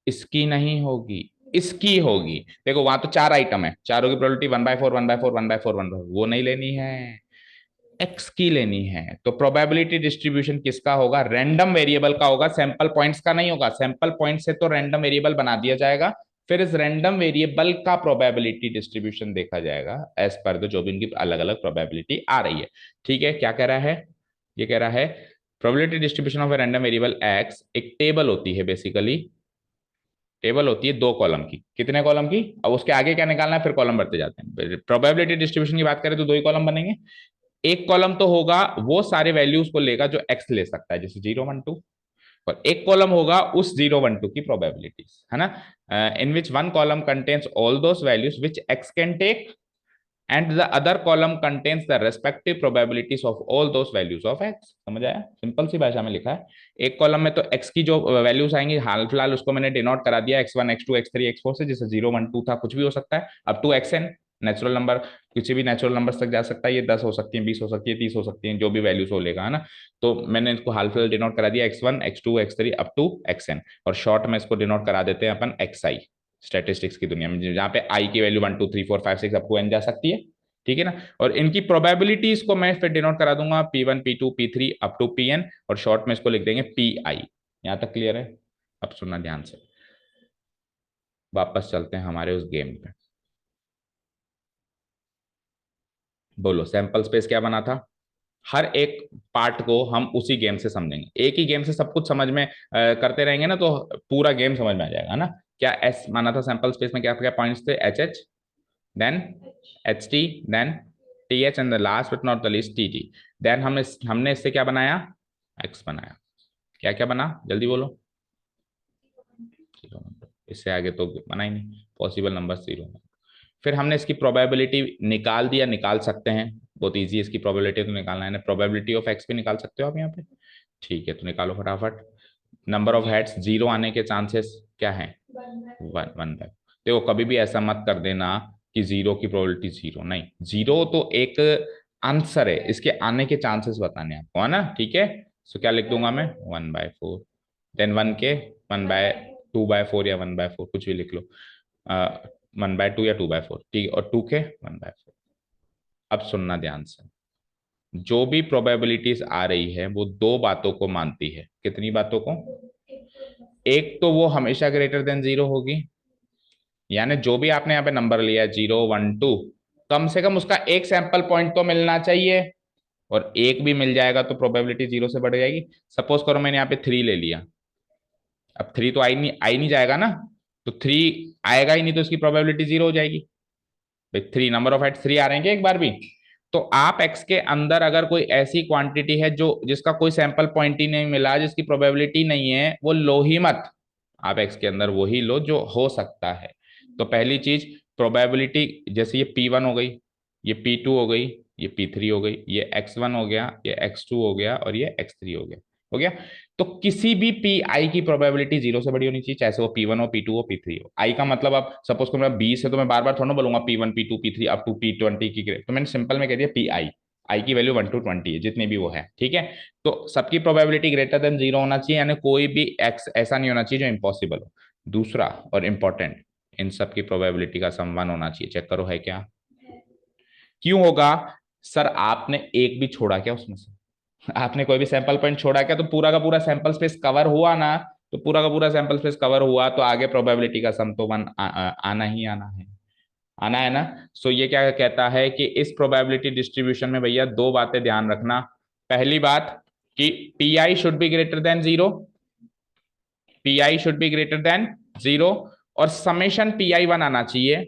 इसकी नहीं होगी, इसकी होगी। देखो वहां तो चार आइटम है, चारों की प्रोबेबिलिटी 1/4 1/4 1/4 1/4, वो नहीं लेनी है, एक्स की लेनी है। तो प्रोबेबिलिटी डिस्ट्रीब्यूशन किसका होगा, रैंडम वेरिएबल का होगा, सैंपल पॉइंट्स का नहीं होगा। सैंपल पॉइंट से तो रैंडम वेरिएबल बना दिया जाएगा, फिर इस रैंडम वेरिएबल का प्रोबेबिलिटी डिस्ट्रीब्यूशन देखा जाएगा एज पर जो भी इनकी अलग अलग प्रोबेबिलिटी आ रही है, ठीक है। क्या कह रहा है, ये कह रहा है probability distribution of a random variable x एक टेबल होती है, बेसिकली टेबल होती है 2 कॉलम की, कितने कॉलम की, अब उसके आगे क्या निकालना है फिर कॉलम बढ़ते जाते हैं। प्रोबेबिलिटी डिस्ट्रीब्यूशन की बात करें तो 2 ही कॉलम बनेंगे। एक कॉलम तो होगा वो सारे वैल्यूज को लेगा जो एक्स ले सकता है, जैसे 0 1 2, और एक कॉलम होगा उस 0 1 2 की प्रोबेबिलिटीज, है ना, in which one column contains all those values which X can take and the other column contains the respective probabilities of all those values of X. समझ आया, सिंपल सी भाषा में लिखा है। एक कॉलम में तो एक्स की जो वैल्यूज आएंगी हाल फिलहाल उसको मैंने डिनोट करा दिया x1 x2 x3 x4 से, जैसे 0 1 2 था, कुछ भी हो सकता है अब टू xn, नेचुरल नंबर किसी भी नेचुरल नंबर तक जा सकता है, ये 10 हो सकती है, 20 हो सकती है, 30 हो सकती है, जो भी वैल्यूज हो लेगा, है ना। तो मैंने इसको हाल फिलहाल डिनोट करा दिया x1 x2 x3 up to xn, और शॉर्ट में इसको डिनोट करा देते हैं अपन xi, स्टैटिस्टिक्स की दुनिया में जहाँ पे आई की वैल्यू 1 2 3 4 5 6 अप टू n जा सकती है, ठीक है ना। और इनकी प्रोबेबिलिटीज को मैं फिर डिनोट करा दूंगा P1 P2 P3 up to Pn, और शॉर्ट में इसको लिख देंगे Pi। यहां तक क्लियर है, अब सुनना ध्यान से, वापस चलते हैं हमारे उस गेम पे। बोलो सैंपल स्पेस क्या बना था, हर एक पार्ट को हम उसी गेम से समझेंगे, एक ही गेम से सब कुछ समझ में करते रहेंगे ना, तो पूरा गेम समझ में आ जाएगा ना। क्या एस माना था सैंपल स्पेस में, क्या क्या पॉइंट्स थे, H H, then H T, then T H, and the last but not the least T T. Then हमने इससे क्या बनाया, एक्स बनाया। क्या क्या बना जल्दी बोलो, 0 1 2, इससे आगे तो बना ही नहीं, पॉसिबल नंबर 0 1। फिर हमने इसकी प्रोबेबिलिटी निकाल दिया, निकाल सकते हैं, बहुत इजी है इसकी प्रोबेबिलिटी तो निकालना है, प्रोबेबिलिटी ऑफ एक्स भी निकाल सकते हो आप यहाँ पे, ठीक है। तो निकालो फटाफट, नंबर ऑफ हेड्स 0 आने के चांसेस क्या है, 1/, देखो कभी भी ऐसा मत कर देना कि 0 की प्रोबेबिलिटी 0, नहीं, 0 तो एक आंसर है, इसके आने के चांसेस बताने आपको, है ना, ठीक है। सो क्या लिख दूंगा मैं, 1/4, देन 1 के 1/2/4 या 1/4 कुछ भी लिख लो, 1/2 या 2/4, ठीक है, और 2 के 1/4। अब सुनना ध्यान से, जो भी प्रोबेबिलिटीज आ रही है वो दो बातों को मानती है, कितनी बातों को, एक तो वो हमेशा ग्रेटर देन 0 होगी, यानी जो भी आपने यहाँ पे नंबर लिया 0 1 2, कम से कम उसका एक सैंपल पॉइंट तो मिलना चाहिए, और एक भी मिल जाएगा तो प्रोबेबिलिटी 0 से बढ़ जाएगी। सपोज करो मैंने यहाँ पे 3 ले लिया, अब 3 तो आई नहीं जाएगा ना, तो 3 आएगा ही नहीं, तो इसकी प्रोबेबिलिटी 0 हो जाएगी। भाई 3 नंबर ऑफ हेड्स 3 आ रहे हैं क्या एक बार भी, तो आप एक्स के अंदर अगर कोई ऐसी क्वांटिटी है जो जिसका कोई सैंपल पॉइंट ही नहीं मिला, जिसकी प्रोबेबिलिटी नहीं है, वो लो ही मत, आप एक्स के अंदर वही लो जो हो सकता है। तो पहली चीज प्रोबेबिलिटी, जैसे ये P1 हो गई, ये P2 हो गई, ये P3 हो गई, ये x1 हो गया, ये x2 हो गया, और ये x3 हो गया, हो गया। तो किसी भी पी आई की प्रोबेबिलिटी 0 से बड़ी होनी चाहिए, चाहे वो P1 हो, P2 हो, P3 हो। आई का मतलब, अब सपोज को मेरा 20 है तो मैं बार बार थोड़ा ना बोलूंगा P1 P2 P3 up to P20 की, तो मैंने सिंपल में कह दिया पी आई, आई की वैल्यू 1 to 20 है, जितनी भी वो है, ठीक है। तो सबकी प्रोबेबिलिटी ग्रेटर देन 0 होना चाहिए, यानी कोई भी एक्स ऐसा नहीं होना चाहिए जो इम्पॉसिबल हो। दूसरा और इम्पोर्टेंट, इन सब की प्रोबेबिलिटी का सम 1 होना चाहिए। चेक करो है क्या। क्यों होगा सर, आपने एक भी छोड़ा क्या उसमें से? आपने कोई भी सैंपल पॉइंट छोड़ा क्या? तो पूरा का पूरा सैंपल स्पेस कवर हुआ ना, तो पूरा का पूरा सैंपल स्पेस कवर हुआ तो आगे प्रोबेबिलिटी का सम तो 1 आना ही आना है, आना है ना। सो ये क्या कहता है कि इस प्रोबेबिलिटी डिस्ट्रीब्यूशन में भैया दो बातें ध्यान रखना। पहली बात कि P I should be greater than zero, P I should be greater than zero, और समेशन पी आई वन आना चाहिए,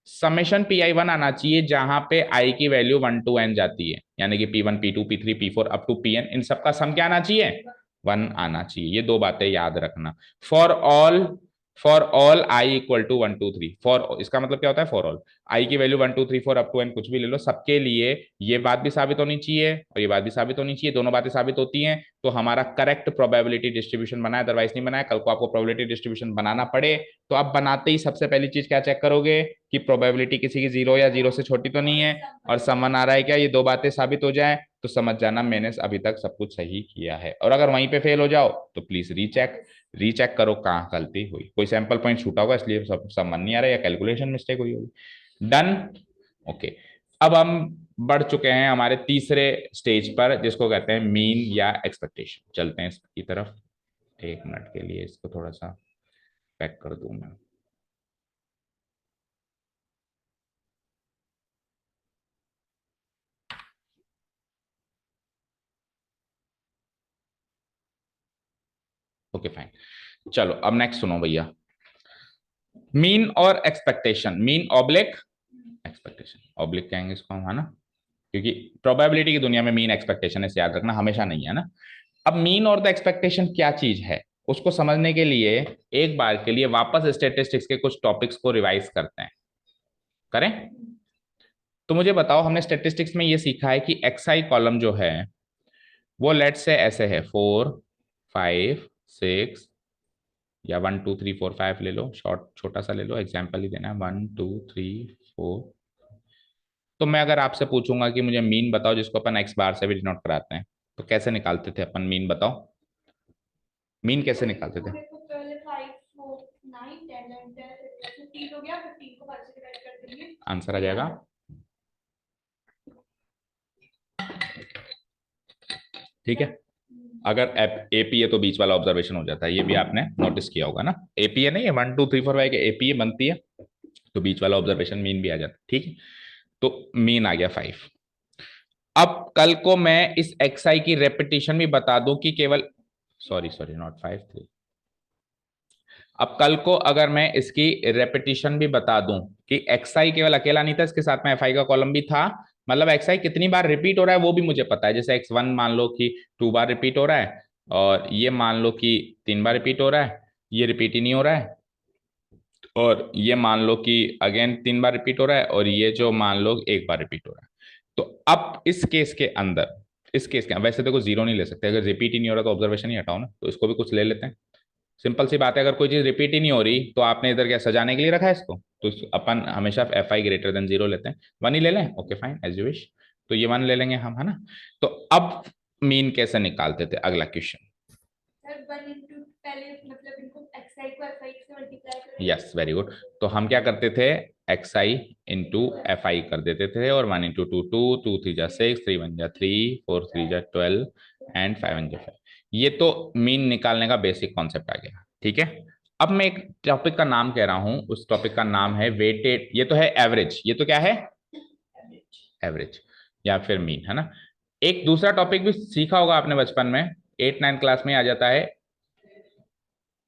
समेशन पी आई वन आना चाहिए जहां पे आई की वैल्यू 1 to n जाती है, यानी कि P1 P2 P3 P4 up to Pn, इन सबका सम क्या आना चाहिए? 1 आना चाहिए। ये दो बातें याद रखना। For all i equal to 1 2 3, for इसका मतलब क्या होता है? फॉर ऑल आई की वैल्यू 1 2 3 4 अप टू n कुछ भी ले लो, सबके लिए ये बात भी साबित होनी चाहिए और ये बात भी साबित होनी चाहिए, दोनों बातें साबित होती हैं तो हमारा करेक्ट प्रोबेबिलिटी डिस्ट्रीब्यूशन बना है, अदरवाइज नहीं बनाया। कल को आपको प्रोबेबिलिटी डिस्ट्रीब्यूशन बनाना पड़े तो आप बनाते ही सबसे पहली चीज क्या चेक करोगे कि प्रोबेबिलिटी किसी की जीरो या जीरो से छोटी तो नहीं है, और समन आ रहा है क्या, ये दो बातें साबित हो जाए तो समझ जाना मैंने अभी तक सब कुछ सही किया है। और अगर वहीं पे फेल हो जाओ तो प्लीज रीचेक, रीचेक करो कहाँ गलती हुई, कोई सैंपल पॉइंट छूटा होगा इसलिए सब समझ नहीं आ रहा है या कैलकुलेशन मिस्टेक हुई होगी। डन। ओके, अब हम बढ़ चुके हैं हमारे तीसरे स्टेज पर जिसको कहते हैं मीन या एक्सपेक्टेशन। चलते हैं इसकी तरफ। एक मिनट के लिए इसको थोड़ा सा पैक कर दूं मैं। ओके फाइन, चलो अब नेक्स्ट सुनो भैया। मीन और expectation, mean oblique expectation, oblique कहेंगे इसको हम, है ना, क्योंकि प्रोबेबिलिटी की दुनिया में मीन एक्सपेक्टेशन है, याद रखना हमेशा नहीं है ना। अब मीन और द एक्सपेक्टेशन क्या चीज है उसको समझने के लिए एक बार के लिए वापस स्टेटिस्टिक्स के कुछ टॉपिक्स को रिवाइज करते हैं। करें? तो मुझे बताओ, हमने स्टेटिस्टिक्स में ये सीखा है कि एक्सआई कॉलम जो है वो लेट से ऐसे है 4 5 6, या 1 2 3 4 5 ले लो, शॉर्ट छोटा सा ले लो, एग्जाम्पल ही देना है 1 2 3 4। तो मैं अगर आपसे पूछूंगा कि मुझे मीन बताओ जिसको अपन एक्स बार से भी डिनोट कराते हैं, तो कैसे निकालते थे अपन मीन? बताओ मीन कैसे निकालते थे? पूरे को पहले 5 4 9 10 एंड 15 हो गया, 15 को 5 से डिवाइड कर देंगे। आंसर आ जाएगा। ठीक है, अगर एपीए तो बीच वाला ऑब्जर्वेशन हो जाता है, ये भी आपने नोटिस किया होगा ना, एपीए नहीं है 1 2 3 4 5 एपीए बनती है तो बीच वाला ऑब्जर्वेशन मीन भी आ जाता है। ठीक है, तो मीन आ गया 5। अब कल को मैं इस एक्सआई की रेपिटेशन भी बता दूं कि केवल, सॉरी सॉरी नॉट 5 3, अब कल को अगर मैं इसकी रेपिटेशन भी बता दूं कि एक्सआई केवल अकेला नहीं था, इसके साथ में एफआई का कॉलम भी था, मतलब एक्सआई कितनी बार रिपीट हो रहा है वो भी मुझे पता है। जैसे x1 मान लो कि 2 बार रिपीट हो रहा है, और ये मान लो कि 3 बार रिपीट हो रहा है, ये रिपीट ही नहीं हो रहा है, और ये मान लो कि अगेन 3 बार रिपीट हो रहा है, और ये जो मान लो 1 बार रिपीट हो रहा है। तो अब इस केस के अंदर, इस केस के वैसे देखो जीरो नहीं ले सकते, अगर रिपीट ही नहीं हो रहा तो ऑब्जर्वेशन ही हटाओ ना, तो इसको भी कुछ ले लेते हैं। सिंपल सी बात है, अगर कोई चीज रिपीट ही नहीं हो रही तो आपने इधर क्या सजाने के लिए रखा है इसको, तो अपन हमेशा f i greater than zero लेते हैं। 1 ही ले लें, okay fine as you wish, तो ये 1 ले लेंगे हम, है ना। तो अब मीन कैसे निकालते थे, अगला क्वेश्चन। सर 1 into पहले मतलब इनको xi को fi से मल्टीप्लाई करेंगे। Yes very good. तो हम क्या करते थे, x I into F I कर देते थे, और 1 into 2 2 2 3 जा 6 3 1 जा 3 4 3 जा 12 एंड 5 1 जा 5। ये तो मीन निकालने का बेसिक कॉन्सेप्ट आ गया। ठीक है, अब मैं एक टॉपिक का नाम कह रहा हूं, उस टॉपिक का नाम है वेटेड, ये तो है एवरेज, ये तो क्या है? एवरेज या फिर मीन, है ना। एक दूसरा टॉपिक भी सीखा होगा आपने बचपन में, 8 9 क्लास में आ जाता है,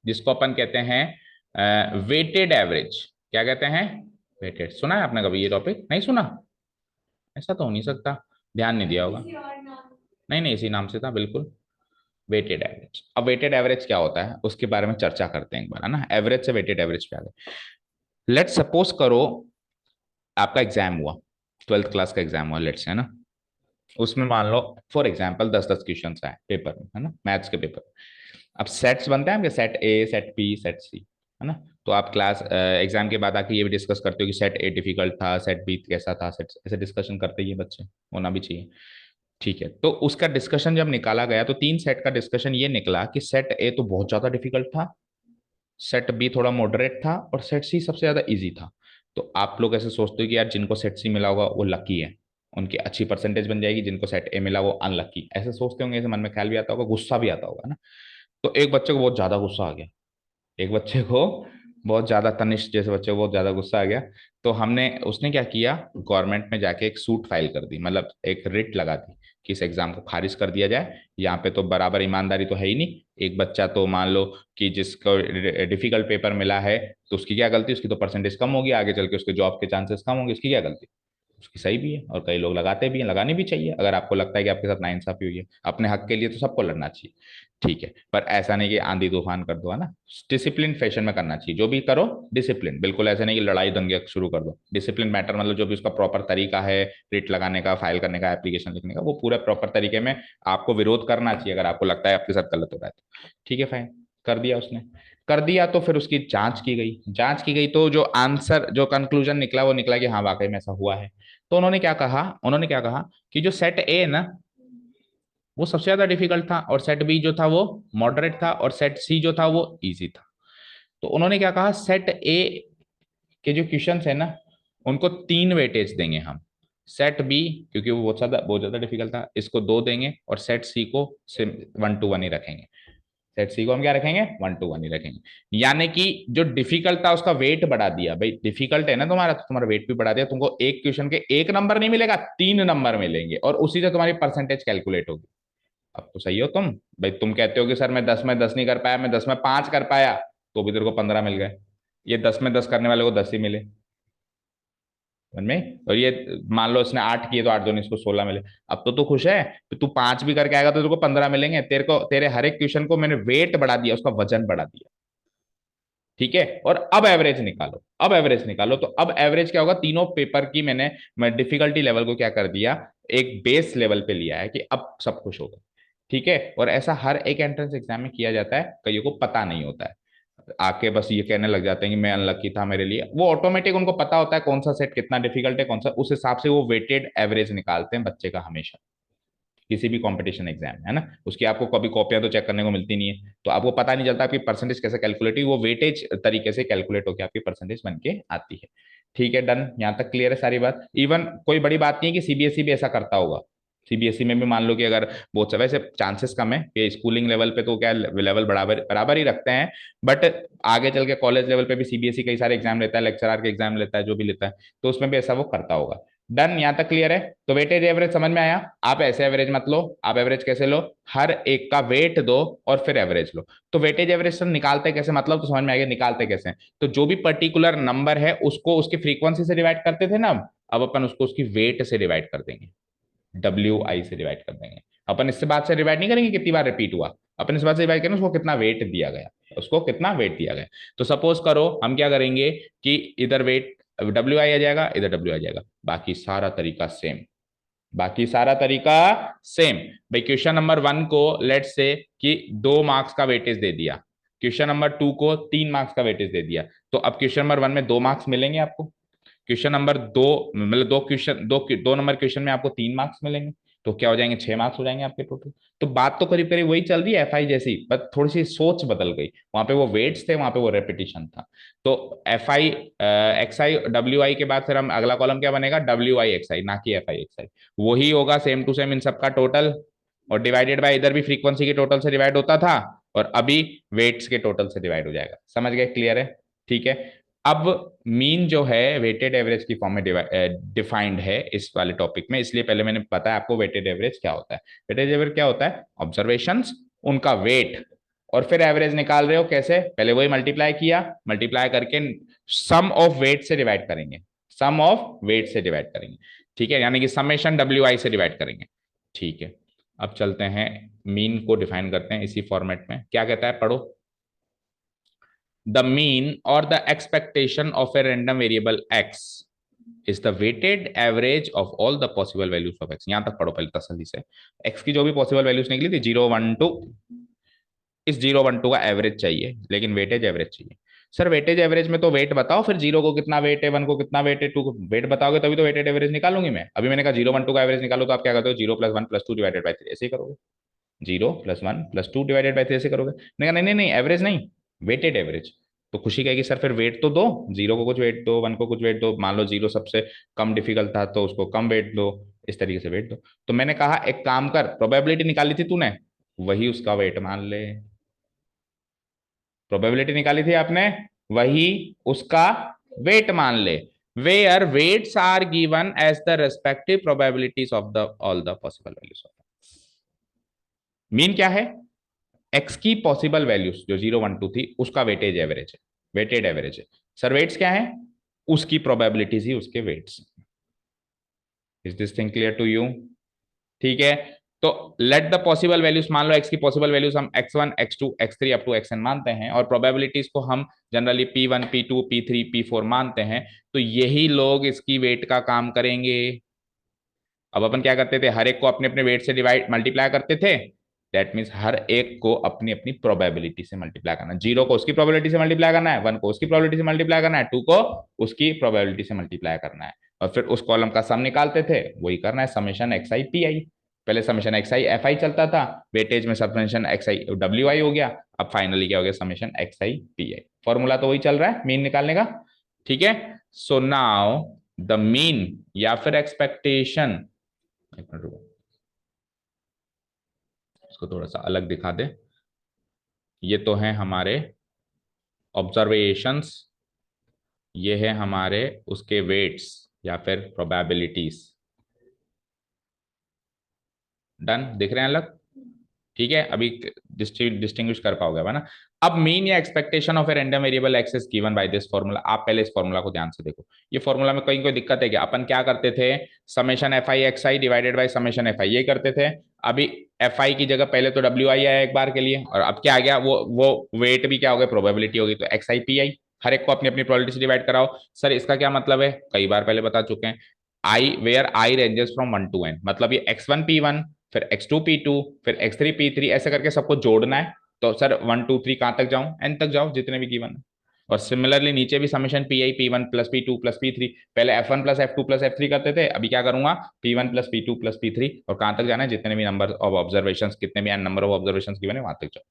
जिसको अपन कहते हैं वेटेड एवरेज। क्या कहते हैं? वेटेड। सुना है आपने कभी ये टॉपिक? नहीं सुना? ऐसा तो हो नहीं सकता, ध्यान नहीं दिया होगा। किसी और नाम। नहीं नहीं, इसी नाम से था बिल्कुल, वेटेड एवरेज। अब वेटेड एवरेज क्या होता है उसके बारे में चर्चा करते हैं एक बार, है ना। एवरेज से वेटेड एवरेज पे आ गए। लेट सपोज करो आपका एग्जाम हुआ, 12th क्लास का एग्जाम हुआ लेट्स, है ना। उसमें मान लो फॉर एग्जाम्पल 10 10 क्वेश्चन आए पेपर में, है ना, मैथ्स के पेपर। अब सेट्स बनते हैं आपके, set A set B set C, है ना। तो आप क्लास एग्जाम के बाद आके ये भी डिस्कस करते हो कि सेट ए डिफिकल्ट था, सेट बी कैसा था, सेट ऐसे डिस्कशन करते ही ये बच्चे, होना भी चाहिए। ठीक है, तो उसका डिस्कशन जब निकाला गया तो 3 सेट का डिस्कशन ये निकला कि सेट ए तो बहुत ज्यादा डिफिकल्ट था, सेट बी थोड़ा मॉडरेट था और सेट सी सबसे ज्यादा इजी था। तो आप लोग ऐसे सोचते हो कि यार जिनको सेट सी मिला होगा वो लकी है, उनकी अच्छी परसेंटेज बन जाएगी, जिनको सेट ए मिला वो अनलकी, ऐसे सोचते होंगे, ऐसे मन में ख्याल भी आता होगा, गुस्सा भी आता होगा ना। तो एक बच्चे को बहुत ज्यादा गुस्सा आ गया, एक बच्चे को बहुत ज्यादा, तनिष्क जैसे बच्चे को बहुत ज्यादा गुस्सा आ गया। तो हमने उसने क्या किया, गवर्नमेंट में जाके एक सूट फाइल कर दी, मतलब एक रिट लगा दी कि इस एग्जाम को खारिज कर दिया जाए। यहाँ पे तो बराबर ईमानदारी तो है ही नहीं। एक बच्चा तो मान लो कि जिसको डिफिकल्ट पेपर मिला है, तो उसकी क्या गलती, उसकी तो परसेंटेज कम होगी, आगे चल के उसके जॉब के चांसेस कम होंगे, उसकी क्या गलती, उसकी सही भी है। और कई लोग लगाते भी हैं, लगानी भी चाहिए, अगर आपको लगता है कि आपके साथ नाइंसाफी हुई है अपने हक के लिए तो सबको लड़ना चाहिए। ठीक है, पर ऐसा नहीं कि आंधी तूफान कर दो, है ना। डिसिप्लिन फैशन में करना चाहिए, जो भी करो डिसिप्लिन, बिल्कुल ऐसे नहीं कि लड़ाई दंगे शुरू कर दो। डिसिप्लिन मैटर, मतलब जो भी उसका प्रॉपर तरीका है, रिट लगाने का, फाइल करने का, एप्लीकेशन लिखने का, वो पूरे प्रॉपर तरीके में आपको विरोध करना चाहिए अगर आपको लगता है आपके साथ गलत हो रहा है तो। ठीक है, फाइन, कर दिया उसने, कर दिया। तो फिर उसकी जांच की गई, जांच की गई तो जो आंसर, जो कंक्लूजन निकला वो निकला कि हाँ वाकई में ऐसा हुआ है। तो उन्होंने क्या कहा कि जो सेट ए है ना वो सबसे ज्यादा डिफिकल्ट था, और सेट बी जो था वो मॉडरेट था, और सेट सी जो था वो इजी था। तो उन्होंने क्या कहा, सेट ए के जो क्वेश्चन है ना उनको 3 वेटेज देंगे हम। सेट बी, क्योंकि वो बहुत ज्यादा डिफिकल्ट था, इसको 2 देंगे, और सेट सी को 1 to 1 ही रखेंगे। सेट सी को हम क्या रखेंगे, 1 to 1 ही रखेंगे। यानी कि जो डिफिकल्ट था उसका वेट बढ़ा दिया, भाई डिफिकल्ट है ना तुम्हारा तो तुम्हारा वेट भी बढ़ा दिया, तुमको एक क्वेश्चन के 1 नंबर नहीं मिलेगा, 3 नंबर मिलेंगे, और उसी से तुम्हारी परसेंटेज कैलकुलेट होगी। अब तो सही हो तुम, भाई तुम कहते हो कि सर मैं 10 में 10 नहीं कर पाया, मैं 10 में 5 कर पाया, तो भी तेरे को 15 मिल गए। ये 10 में 10 करने वाले को 10 ही मिले, समझ में। और ये मान लो इसने 8 किए तो 8 दूनी इसको 16 मिले। अब तो तू खुश है, तो तू 5 भी करके आएगा तो तेरे को 15 मिलेंगे, तेरे को तेरे हर एक क्वेश्चन को मैंने वेट बढ़ा दिया, उसका वजन बढ़ा दिया। ठीक है, और अब एवरेज निकालो, अब एवरेज निकालो। तो अब एवरेज क्या होगा, तीनों पेपर की मैं डिफिकल्टी लेवल को क्या कर दिया, एक बेस लेवल पे लिया है कि अब सब कुछ होगा। ठीक है, और ऐसा हर एक एंट्रेंस एग्जाम में किया जाता है, कईयों को पता नहीं होता है, आके बस ये कहने लग जाते हैं कि मैं अनलकी था मेरे लिए, वो ऑटोमेटिक उनको पता होता है कौन सा सेट कितना डिफिकल्ट है, कौन सा, उस हिसाब से वो वेटेड एवरेज निकालते हैं बच्चे का हमेशा, किसी भी कंपटीशन एग्जाम में, है ना। उसकी आपको कभी कॉपियां तो चेक करने को मिलती नहीं है, तो आपको पता नहीं चलता आपकी परसेंटेज कैसे कैलकुलेट हुई, वो वेटेज तरीके से कैलकुलेट होकर आपकी परसेंटेज बन के आती है। ठीक है, डन, यहाँ तक क्लियर है सारी बात। इवन कोई बड़ी बात नहीं है कि सीबीएसई भी ऐसा करता होगा। सीबीएसई में भी मान लो कि अगर बहुत से, वैसे चांसेस कम है कि स्कूलिंग लेवल पे तो क्या लेवल बराबर बराबर ही रखते हैं, बट आगे चल के कॉलेज लेवल पे भी सीबीएसई कई सारे एग्जाम लेता है, लेक्चरर के एग्जाम लेता है, जो भी लेता है, तो उसमें भी ऐसा वो करता होगा। डन, यहां तक क्लियर है। तो वेटेज एवरेज समझ में आया। आप ऐसे एवरेज मत लो, आप एवरेज कैसे लो, हर एक का वेट दो और फिर एवरेज लो। तो वेटेज एवरेज से निकालते कैसे, मतलब तो समझ में आएगा निकालते कैसे हैं। तो जो भी पर्टिकुलर नंबर है उसको उसकी फ्रीक्वेंसी से डिवाइड करते थे ना, अब अपन उसको उसकी वेट से डिवाइड कर देंगे, WI से डिवाइड कर देंगे। अपन इससे बात से डिवाइड नहीं करेंगे कितनी बार रिपीट हुआ, अपन इस बात से डिवाइड करेंगे उसको कितना वेट दिया गया, उसको कितना वेट दिया गया। तो सपोज करो हम क्या करेंगे कि इधर वेट WI आ जाएगा, इधर WI आ जाएगा, बाकी सारा तरीका सेम, बाकी सारा तरीका सेम। भाई क्वेश्चन नंबर 1 को लेट से कि 2 मार्क्स का वेटेज दे दिया, क्वेश्चन नंबर 2 को 3 मार्क्स का वेटेज दे दिया, तो अब क्वेश्चन नंबर 1 में 2 मार्क्स मिलेंगे आपको, क्वेश्चन नंबर 2, मतलब दो क्वेश्चन, 2 नंबर क्वेश्चन में आपको 3 मार्क्स मिलेंगे, तो क्या हो जाएंगे, 6 मार्क्स हो जाएंगे आपके टोटल। तो बात तो करीब करीब वही चल रही है एफआई जैसी, बस थोड़ी सी सोच बदल गई, वहां पे वो वेट्स थे, वहां पे वो रेपिटेशन था। तो एफआई एक्सआई WI के बाद फिर हम अगला कॉलम क्या बनेगा, WI XI, ना कि FI XI, वही होगा सेम टू सेम इन सबका टोटल, और डिवाइडेड बाय इधर भी फ्रीक्वेंसी के टोटल से डिवाइड होता था, और अभी वेट्स के टोटल से डिवाइड हो जाएगा। समझ गए, क्लियर है। ठीक है, अब मीन जो है वेटेड एवरेज की फॉर्म में डिफाइंड है इस वाले टॉपिक में, इसलिए पहले मैंने बताया आपको वेटेड एवरेज क्या होता है। वेटेड एवरेज क्या होता है, ऑब्जर्वेशंस, उनका वेट, और फिर एवरेज निकाल रहे हो कैसे, पहले वही मल्टीप्लाई किया, मल्टीप्लाई करके सम ऑफ वेट से डिवाइड करेंगे, सम ऑफ वेट से डिवाइड करेंगे। ठीक है, यानी कि समेशन WI से डिवाइड करेंगे। ठीक है, अब चलते हैं मीन को डिफाइन करते हैं इसी फॉर्मेट में, क्या कहता है पढ़ो। The mean or the expectation of a random variable x is the weighted average of all the possible values of x। यहां तक पढ़ो पहले तसल्ली से। x की जो भी पॉसिबल वैल्यूज निकली थी 0 1 2, इस 0 1 2 का एवरेज चाहिए, लेकिन वेटेज एवरेज चाहिए। सर वेटेज एवरेज में तो वेट बताओ, फिर 0 को कितना वेट है, 1 को कितना वेट है, 2 को वेट बताओगे तभी तो वेटेड एवरेज निकालूंगी मैं। अभी मैंने कहा 0 1 2 का एवरेज निकालो, तो आप क्या करते हो, 0 + 1 + 2 डिवाइडेड बाई 3 ऐसे ही करोगे, 0 + 1 + 2 डिवाइडेड बाई 3 ऐसे करोगे। नहीं नहीं नहीं, एवरेज नहीं, वेटेड एवरेज। तो खुशी कहेगी सर फिर वेट तो दो, जीरो को कुछ वेट दो, वन को कुछ वेट दो, मान लो जीरो सबसे कम डिफिकल्ट था तो उसको कम वेट दो, इस तरीके से वेट दो। तो मैंने कहा एक काम कर, प्रोबेबिलिटी निकाली थी तूने, वही उसका वेट मान ले। प्रोबेबिलिटी निकाली थी आपने, वही उसका वेट मान ले। Where weights are given as the respective probabilities of the all the possible values of. Mean क्या है? एक्स की पॉसिबल वैल्यूज जो 0 1 2 थी उसका वेटेज एवरेज है, वेटेड एवरेज है। सर वेट्स क्या है? उसकी प्रोबेबिलिटीज ही उसके weights. Is this thing clear to you? ठीक है। तो लेट द पॉसिबल वैल्यूज, मान लो एक्स की पॉसिबल वैल्यूज हम x1 x2 x3 up to xn मानते हैं, और प्रोबेबिलिटीज को हम generally p1 p2 p3 p4 मानते हैं। तो यही लोग इसकी वेट का काम करेंगे। अब अपन क्या करते थे, हर एक को अपने अपने वेट से डिवाइड मल्टीप्लाई करते थे। दैट मीन्स हर एक को अपनी अपनी प्रोबेबिलिटी से मल्टीप्लाई करना है। जीरो को उसकी प्रोबेबिलिटी से मल्टीप्लाई करना है, वन को उसकी प्रोबेबिलिटी से मल्टीप्लाई करना है, टू को उसकी प्रोबेबिलिटी से मल्टीप्लाई करना है, और फिर उस कॉलम का सम निकालते थे। वही करना है, summation x I P I. पहले summation x I F I चलता था, वेटेज में summation x I W I हो गया। अब फाइनली क्या हो गया, summation x I P I. Formula तो वही चल रहा है मीन निकालने का। ठीक है। सो नाउ द मीन या फिर एक्सपेक्टेशन, एक मिनट रुको, इसको थोड़ा सा अलग दिखा दे। ये तो है हमारे ऑब्जर्वेशंस, ये है हमारे उसके वेट्स या फिर प्रोबेबिलिटीज। डन, दिख रहे हैं अलग? ठीक है, अभी डिस्टिंग्विश कर पाओगे अब, है ना? अब मीन या expectation of a random variable x is given by this formula. आप पहले इस फॉर्मूला को ध्यान से देखो। ये फॉर्मूला में कोई कोई दिक्कत है क्या? अपन क्या करते थे, summation F I X I divided by summation F I, ये करते थे। अभी एफ आई की जगह पहले तो डब्ल्यू आई आया एक बार के लिए, और अब क्या आ गया, वो वेट भी क्या हो गया, प्रोबेबिलिटी होगी, तो एक्स आई पी आई। हर एक को अपनी अपनी प्रोबेबिलिटी से डिवाइड कराओ। सर इसका क्या मतलब है, कई बार पहले बता चुके हैं, I where I ranges from 1 to n, मतलब ये x1 p1, फिर x2 p2, फिर x3 p3, ऐसे करके सबको जोड़ना है। तो सर 1 2 3 कहां तक जाऊं, n तक जाओ, जितने भी गिवन है। और सिमिलरली नीचे भी समेशन पी आई p1 plus p2 plus p3, पहले f1 plus f2 plus f3 करते थे, अभी क्या करूंगा, p1 plus p2 plus p3, और कहां तक जाना है, जितने भी नंबर ऑफ ऑब्जर्वेशन, कितने भी n number of observation given है वहां तक जाओ।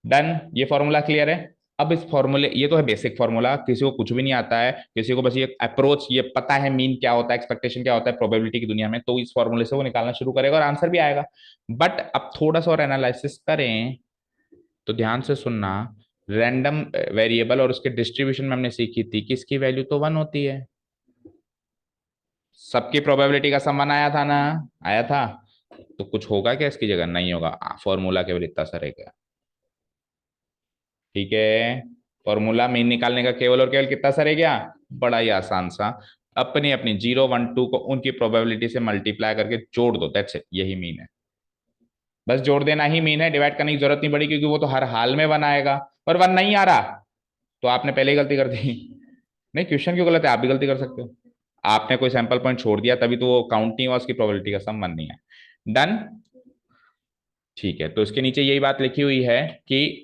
डन, ये फॉर्मूला क्लियर है? अब इस फॉर्मूले, ये तो है बेसिक फॉर्मूला, किसी को कुछ भी नहीं आता है, किसी को बस ये अप्रोच ये पता है, मीन क्या होता है, एक्सपेक्टेशन क्या होता है प्रोबेबिलिटी की दुनिया में, तो इस फॉर्मूले से वो निकालना शुरू करेगा और आंसर भी आएगा। बट अब थोड़ा सा और एनालिसिस करें तो ध्यान से सुनना। रैंडम वेरिएबल और उसके डिस्ट्रीब्यूशन में हमने सीखी थी कि इसकी वैल्यू तो 1 होती है। सबकी प्रोबेबिलिटी का सम 1 आया था ना, आया था। तो कुछ होगा क्या इसकी जगह? नहीं होगा, फॉर्मूला केवल इतना सा रहेगा। ठीक है, फॉर्मूला मीन निकालने का केवल और केवल कितना सा रह गया, बड़ा ही आसान सा। अपनी अपनी 0 1 2 को उनकी प्रोबेबिलिटी से मल्टीप्लाई करके जोड़ दो, दैट्स इट, यही मीन है। बस जोड़ देना ही मीन है, डिवाइड करने की जरूरत नहीं पड़ी, क्योंकि वो तो हर हाल में वन आएगा। पर वन नहीं आ रहा तो आपने पहले ही गलती कर दी। नहीं, क्वेश्चन क्यों गलत है, आप भी गलती कर सकते हो। आपने कोई सैंपल पॉइंट छोड़ दिया, तभी तो वो काउंट नहीं हुआ, उसकी प्रोबेबिलिटी का सम वन नहीं है। डन। ठीक है, तो इसके नीचे यही बात लिखी हुई है कि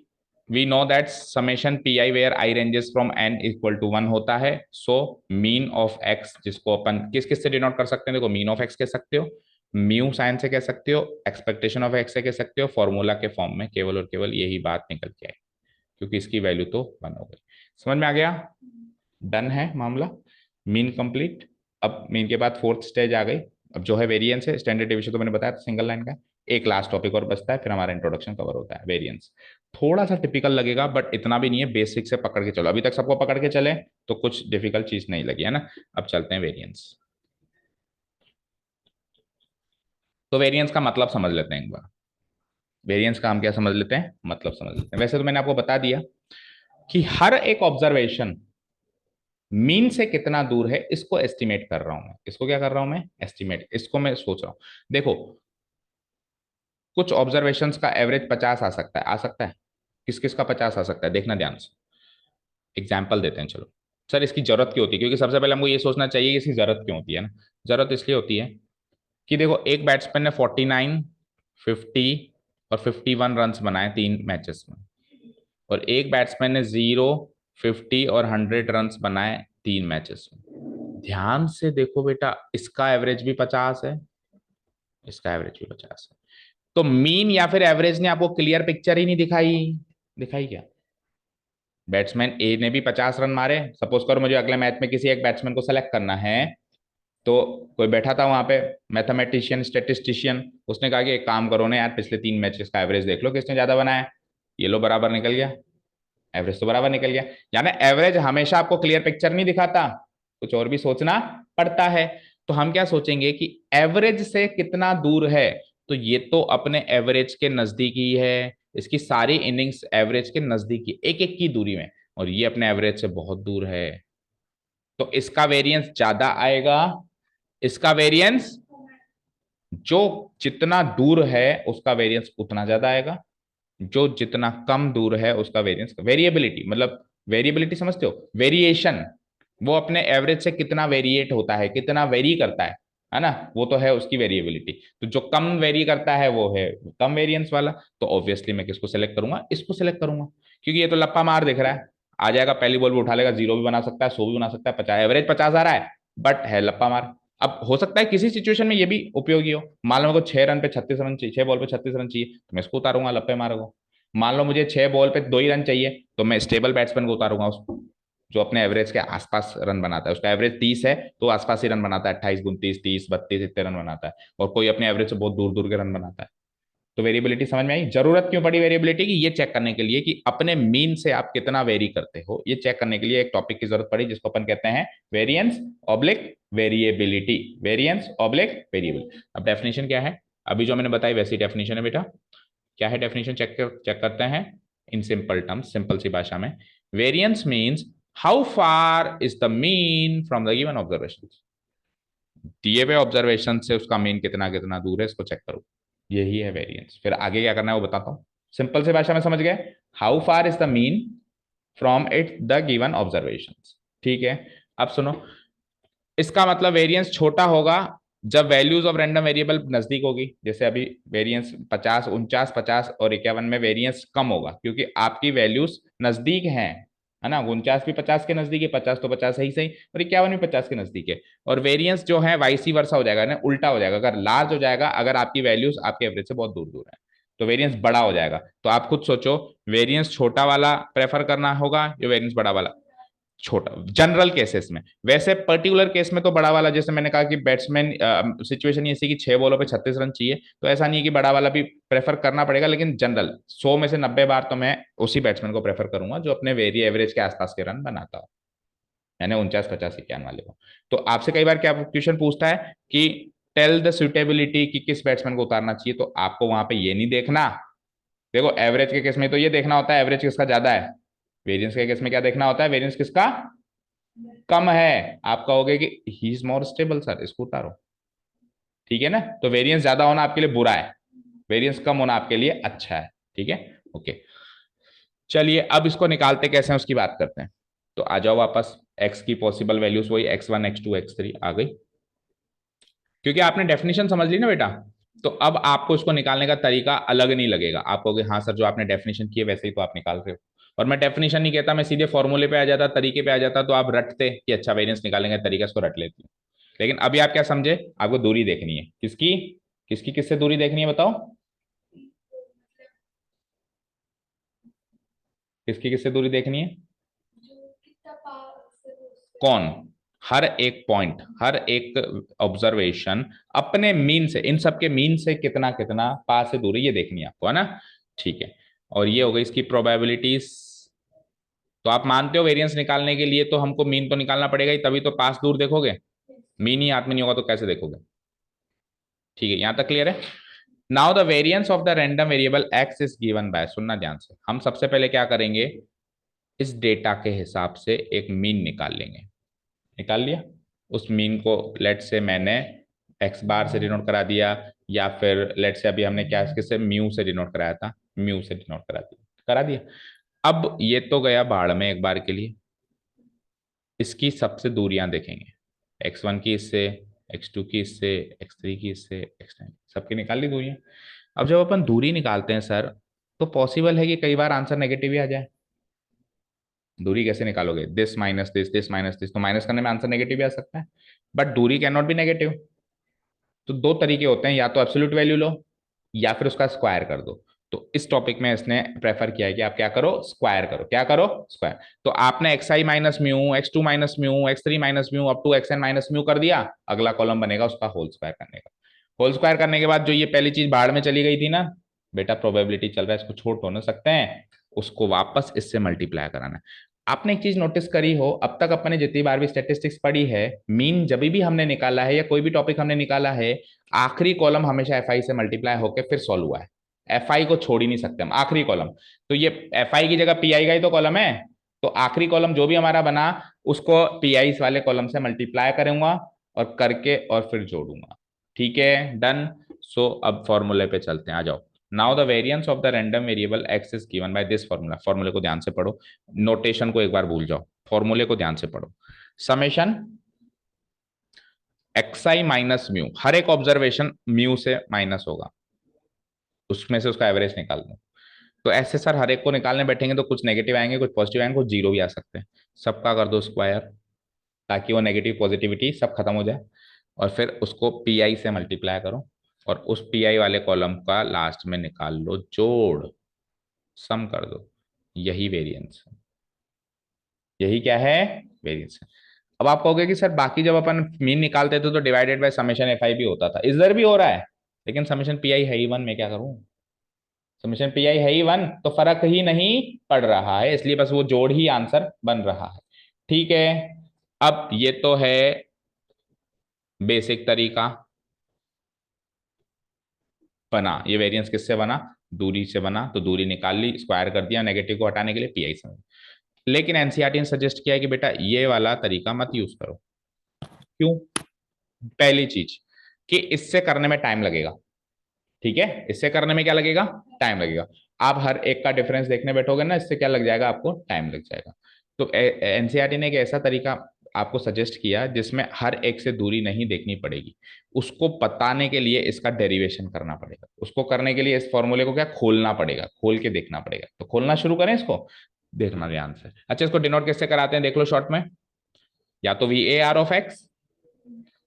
we know that summation p I where I ranges from n equal to 1 होता है। सो मीन ऑफ एक्स, जिसको अपन किस किस से डिनोट कर सकते हैं, देखो, मीन ऑफ एक्स कह सकते हो, म्यू साइन से कह सकते हो, एक्सपेक्टेशन ऑफ एक्स से कह सकते हो, फॉर्मूला के फॉर्म में केवल और केवल यही बात निकल के आई, क्योंकि इसकी वैल्यू तो 1 हो गई। समझ में आ गया? डन है मामला, मीन कंप्लीट। अब मीन के बाद फोर्थ स्टेज आ गई। अब जो है वेरिएंस है, स्टैंडर्ड डिवीजन तो मैंने बताया सिंगल लाइन का। एक लास्ट टॉपिक और बचता है, फिर हमारा इंट्रोडक्शन कवर होता है। वेरिएंस थोड़ा सा टिपिकल लगेगा, बट इतना भी नहीं है, बेसिक से पकड़ के चलो। अभी तक सबको पकड़ के चले तो कुछ डिफिकल्ट चीज नहीं लगी, है ना? अब चलते हैं वेरिएंस। तो वेरिएंस का मतलब समझ लेते हैं एक बार। वेरिएंस का हम क्या समझ लेते हैं, मतलब समझ लेते हैं। वैसे तो मैंने आपको बता दिया कि हर एक ऑब्जर्वेशन मीन से कितना दूर है, इसको एस्टिमेट कर रहा हूं मैं। इसको क्या कर रहा हूं मैं, एस्टिमेट। इसको मैं सोच रहा हूं, देखो, कुछ ऑब्जर्वेशंस का एवरेज 50 आ सकता है, आ सकता है। किस किस का 50 आ सकता है, देखना ध्यान से। एग्जाम्पल देते हैं चलो। सर इसकी जरूरत क्यों होती है, क्योंकि सबसे पहले हमको ये सोचना चाहिए कि इसकी जरूरत क्यों होती है ना। जरूरत इसलिए होती है कि देखो, एक बैट्समैन ने 49, 50 और 51 रन बनाए 3 मैचेस में, और एक बैट्समैन ने 0, 50 और 100 रन बनाए 3 मैचेस में। ध्यान से देखो बेटा, इसका एवरेज भी 50 है, इसका एवरेज भी 50 है। तो मीन या फिर एवरेज ने आपको क्लियर पिक्चर ही नहीं दिखाई, दिखाई क्या? बैट्समैन ए ने भी 50 रन मारे, सपोज करो मुझे अगले मैच में किसी एक बैट्समैन को सेलेक्ट करना है, तो कोई बैठा था वहां पे, मैथमेटिशियन स्टेटिस्टिशियन, उसने कहा कि एक काम करो ना यार, पिछले 3 मैचेस का एवरेज देख लो किसने ज्यादा बनाया। ये लो बराबर निकल गया, एवरेज तो बराबर निकल गया। यानी एवरेज हमेशा आपको क्लियर पिक्चर नहीं दिखाता, कुछ और भी सोचना पड़ता है। तो हम क्या सोचेंगे कि एवरेज से कितना दूर है, तो ये तो अपने एवरेज के नजदीक ही है, इसकी सारी इनिंग्स एवरेज के नजदीक ही एक एक की दूरी में, और ये अपने एवरेज से बहुत दूर है, तो इसका वेरिएंस ज्यादा आएगा। इसका वेरिएंस जो जितना दूर है उसका वेरिएंस उतना ज्यादा आएगा, जो जितना कम दूर है उसका वेरिएंस, वेरिएबिलिटी मतलब, वेरिएबिलिटी समझते हो, वेरिएशन, वो अपने एवरेज से कितना वेरिएट होता है, कितना वेरी करता है ना, वो तो है उसकी वेरिएबिलिटी। तो जो कम वेरी करता है वो है कम वेरिएंस वाला। तो ऑब्वियसली मैं किसको सिलेक्ट करूंगा, इसको सिलेक्ट करूंगा, क्योंकि ये तो लप्पा मार दिख रहा है, आ जाएगा पहली बॉल भी उठा लेगा, 0 भी बना सकता है, 100 भी बना सकता है, 50 एवरेज 50 आ रहा है, बट है लप्पा मार। अब हो सकता है किसी सिचुएशन में ये भी उपयोगी हो, मान लो मेरे को 6 रन पे 36 रन चाहिए, 6 बॉल पे 36 रन चाहिए, तो मैं इसको उतारूंगा लप्पे मारूंगा। मान लो मुझे 6 बॉल पे 2 ही रन चाहिए, तो मैं स्टेबल बैट्समैन को उतारूंगा, उसको जो अपने एवरेज के आसपास रन बनाता है, उसका एवरेज 30 है तो आसपास ही रन बनाता है, 28 29 30 32 इतने रन बनाता है, और कोई अपने एवरेज से बहुत दूर दूर के रन बनाता है। तो वेरिएबिलिटी समझ में आई, जरूरत क्यों पड़ी वेरिएबिलिटी की, ये चेक करने के लिए कि अपने मीन से आप कितना वेरी करते हो, ये चेक करने के लिए एक टॉपिक की जरूरत पड़ी जिसको अपन कहते हैं variance oblique variability, variance oblique variability. अब डेफिनेशन क्या है, अभी जो मैंने बताई वैसी डेफिनेशन है बेटा। क्या है डेफिनेशन, चेक करते हैं इन सिंपल टर्म्स, सिंपल सी भाषा में। Variance means how far is the mean from the given observation, दिए हुए ऑब्जर्वेशन से उसका मीन कितना कितना दूर है, इसको चेक करो, यही है वेरिएंस। फिर आगे क्या करना है वो बताता हूँ, सिंपल सी भाषा में समझ गए, how far is the mean from it the given observation. ठीक है, अब सुनो, इसका मतलब वेरिएंस छोटा होगा जब वैल्यूज ऑफ रैंडम वेरिएबल नजदीक होगी, जैसे अभी वेरिएंस 50 49 50 और 51 में वेरिएंस कम होगा क्योंकि आपकी वैल्यूज नजदीक हैं, है ना, 49 भी 50 के नजदीक है, 50 तो 50 सही सही, और 51 भी 50 के नजदीक है। और वेरिएंस जो है वाइसी वर्सा हो जाएगा ना, उल्टा हो जाएगा, अगर लार्ज हो जाएगा अगर आपकी वैल्यूज आपके एवरेज से बहुत दूर दूर है, तो वेरिएंस बड़ा हो जाएगा। तो आप खुद सोचो, वेरिएंस छोटा वाला प्रेफर करना होगा या वेरिएंस बड़ा वाला, छोटा जनरल केसेस में। वैसे पर्टिकुलर केस में तो बड़ा वाला, जैसे मैंने कहा कि बैट्समैन सिचुएशन ऐसी कि 6 बॉलों पे 36 रन चाहिए, तो ऐसा नहीं है कि बड़ा वाला भी प्रेफर करना पड़ेगा, लेकिन जनरल 100 में से 90 बार तो मैं उसी बैट्समैन को प्रेफर करूंगा जो अपने वेरी एवरेज के आसपास के रन बनाता हो, यानी 49 50 51 वाले को। तो आपसे कई बार क्या क्वेश्चन पूछता है कि टेल द सुटेबिलिटी, कि किस बैट्समैन को उतारना चाहिए, तो आपको वहां पे ये नहीं देखना, देखो एवरेज के केस में तो ये देखना होता है एवरेज किसका ज्यादा है, वेरिएंस के केस में क्या देखना होता है, वेरिएंस किसका कम है। आप कहोगे कि he is more stable sir, इसको उतारो, ठीक है ना, तो वेरिएंस ज्यादा होना आपके लिए बुरा है, वेरिएंस कम होना आपके लिए अच्छा है, ठीक है, ओके। चलिए अब इसको निकालते कैसे हैं उसकी बात करते हैं। तो आ जाओ वापस, एक्स की पॉसिबल वैल्यूज वही x1 x2 x3 आ गई, क्योंकि आपने डेफिनेशन समझ ली ना बेटा, तो अब आपको इसको निकालने का तरीका अलग नहीं लगेगा, आप कहोगे हाँ सर जो आपने डेफिनेशन की है वैसे ही तो आप निकाल रहे हो। और मैं डेफिनेशन नहीं कहता, मैं सीधे फॉर्मूले पे आ जाता, तरीके पे आ जाता, तो आप रटते कि अच्छा वेरिएंस निकालेंगे तरीका, इसको रट लेती हूँ। लेकिन अभी आप क्या समझे, आपको दूरी देखनी है, किसकी किसकी किससे दूरी देखनी है बताओ, किसकी किससे दूरी देखनी है, कौन, हर एक पॉइंट, हर एक ऑब्जर्वेशन अपने मीन से, इन सबके मीन से कितना कितना पास से दूरी, ये देखनी है आपको, है ना, ठीक है। और ये हो गई इसकी प्रोबेबिलिटीज। तो आप मानते हो वेरिएंस निकालने के लिए तो हमको मीन तो निकालना पड़ेगा ही, तभी तो पास दूर देखोगे, मीन ही हाथ में नहीं होगा तो कैसे देखोगे, ठीक है, यहां तक क्लियर है। Now the variance of the random variable x is given by, सुनना ध्यान से, हम सबसे पहले क्या करेंगे, इस डेटा के हिसाब से एक मीन निकाल लेंगे, निकाल लिया, उस मीन को लेट से मैंने एक्स बार से डिनोट करा दिया, या फिर लेट से अभी हमने क्या किससे म्यू से डिनोट कराया था, म्यू से डिनोट करा दिया। अब ये तो गया बाढ़ में एक बार के लिए, इसकी सबसे दूरियां देखेंगे, x1 की इससे, x2 की इससे, x3 की इससे, x9 सबकी निकाल ली दूरियां। अब जब अपन दूरी निकालते हैं सर, तो पॉसिबल है कि कई बार आंसर नेगेटिव ही आ जाए। दूरी कैसे निकालोगे, दिस माइनस दिस, तो माइनस करने में आंसर नेगेटिव भी आ सकता है, बट दूरी कैन नॉट बी नेगेटिव। तो दो तरीके होते हैं, या तो एब्सोल्यूट वैल्यू लो या फिर उसका स्क्वायर कर दो। तो इस टॉपिक में इसने प्रेफर किया है कि आप क्या करो, स्क्वायर करो। क्या करो, स्क्वायर। तो आपने x i minus mu, x two minus mu, x three minus mu up to x n minus mu कर दिया। अगला कॉलम बनेगा उसका होल स्क्वायर करने का। होल स्क्वायर करने के बाद जो ये पहली चीज बाहर में चली गई थी ना, बेटा प्रोबेबिलिटी चल रहा है, इसको छोड़ तो ना सकते हैं, उसको वापस इससे मल्टीप्लाई कराना है। आपने एक चीज नोटिस करी हो, अब तक अपने जितनी बार भी स्टेटिस्टिक्स पढ़ी है, मीन जब भी हमने निकाला है या कोई भी टॉपिक हमने निकाला है, आखिरी कॉलम हमेशा एफ आई से मल्टीप्लाई होकर फिर सॉल्व हुआ है। एफ आई को छोड़ ही नहीं सकते हम, आखिरी कॉलम। तो ये एफ आई की जगह पी आई का ही तो कॉलम है, तो आखिरी कॉलम जो भी हमारा बना उसको पी आई वाले कॉलम से मल्टीप्लाई करूंगा और करके और फिर जोड़ूंगा। ठीक है, डन। सो अब फॉर्मूले पे चलते हैं, आ जाओ। Now the variance of the random variable x is given by this formula. फॉर्मूले को ध्यान से पढ़ो, नोटेशन को एक बार भूल जाओ, फॉर्मूले को ध्यान से पढ़ो। Summation x i minus mu, हर एक ऑब्जर्वेशन म्यू से माइनस होगा, उसमें से उसका एवरेज निकाल दो। तो ऐसे सर हर एक को निकालने बैठेंगे तो कुछ नेगेटिव आएंगे, कुछ पॉजिटिव आएंगे, कुछ जीरो भी आ सकते हैं। सबका कर दो स्क्वायर, ताकि वो नेगेटिव पॉजिटिविटी सब खत्म हो जाए। और फिर उसको पी आई से मल्टीप्लाई करो, और उस पी आई वाले कॉलम का लास्ट में निकाल लो जोड़, सम कर दो। यही वेरिएंस है, यही क्या है, वेरिएंस है। अब आप कहोगे कि सर बाकी जब अपन मीन निकालते थे तो divided by summation F I भी होता था, इधर भी हो रहा है, लेकिन समेशन पी आई है ही वन, मैं क्या करूं। समेशन पी आई है ही वन, तो फर्क ही नहीं पड़ रहा है, इसलिए बस वो जोड़ ही आंसर बन रहा है। ठीक है, अब ये तो है बेसिक तरीका। बना ये वेरिएंस किससे बना, दूरी से बना, तो दूरी निकाल ली, स्क्वायर कर दिया नेगेटिव को हटाने के लिए, पी आई समझ। लेकिन एनसीईआरटी ने सजेस्ट किया है कि बेटा ये वाला तरीका मत यूज करो। क्यों? पहली चीज कि इससे करने में टाइम लगेगा। ठीक है, इससे करने में क्या लगेगा, टाइम लगेगा। आप हर एक का डिफरेंस देखने बैठोगे ना, इससे क्या लग जाएगा, आपको टाइम लग जाएगा। तो एनसीईआरटी ने एक ऐसा तरीका आपको सजेस्ट किया जिसमें हर एक से दूरी नहीं देखनी पड़ेगी। उसको बताने के लिए इसका डेरिवेशन करना पड़ेगा, उसको करने के लिए इस फॉर्मूले को क्या खोलना पड़ेगा, खोल के देखना पड़ेगा। तो खोलना शुरू करें इसको, देखना ध्यान से। अच्छा, इसको डिनोट कैसे कराते हैं देख लो शॉर्ट में, या तो V A R of x,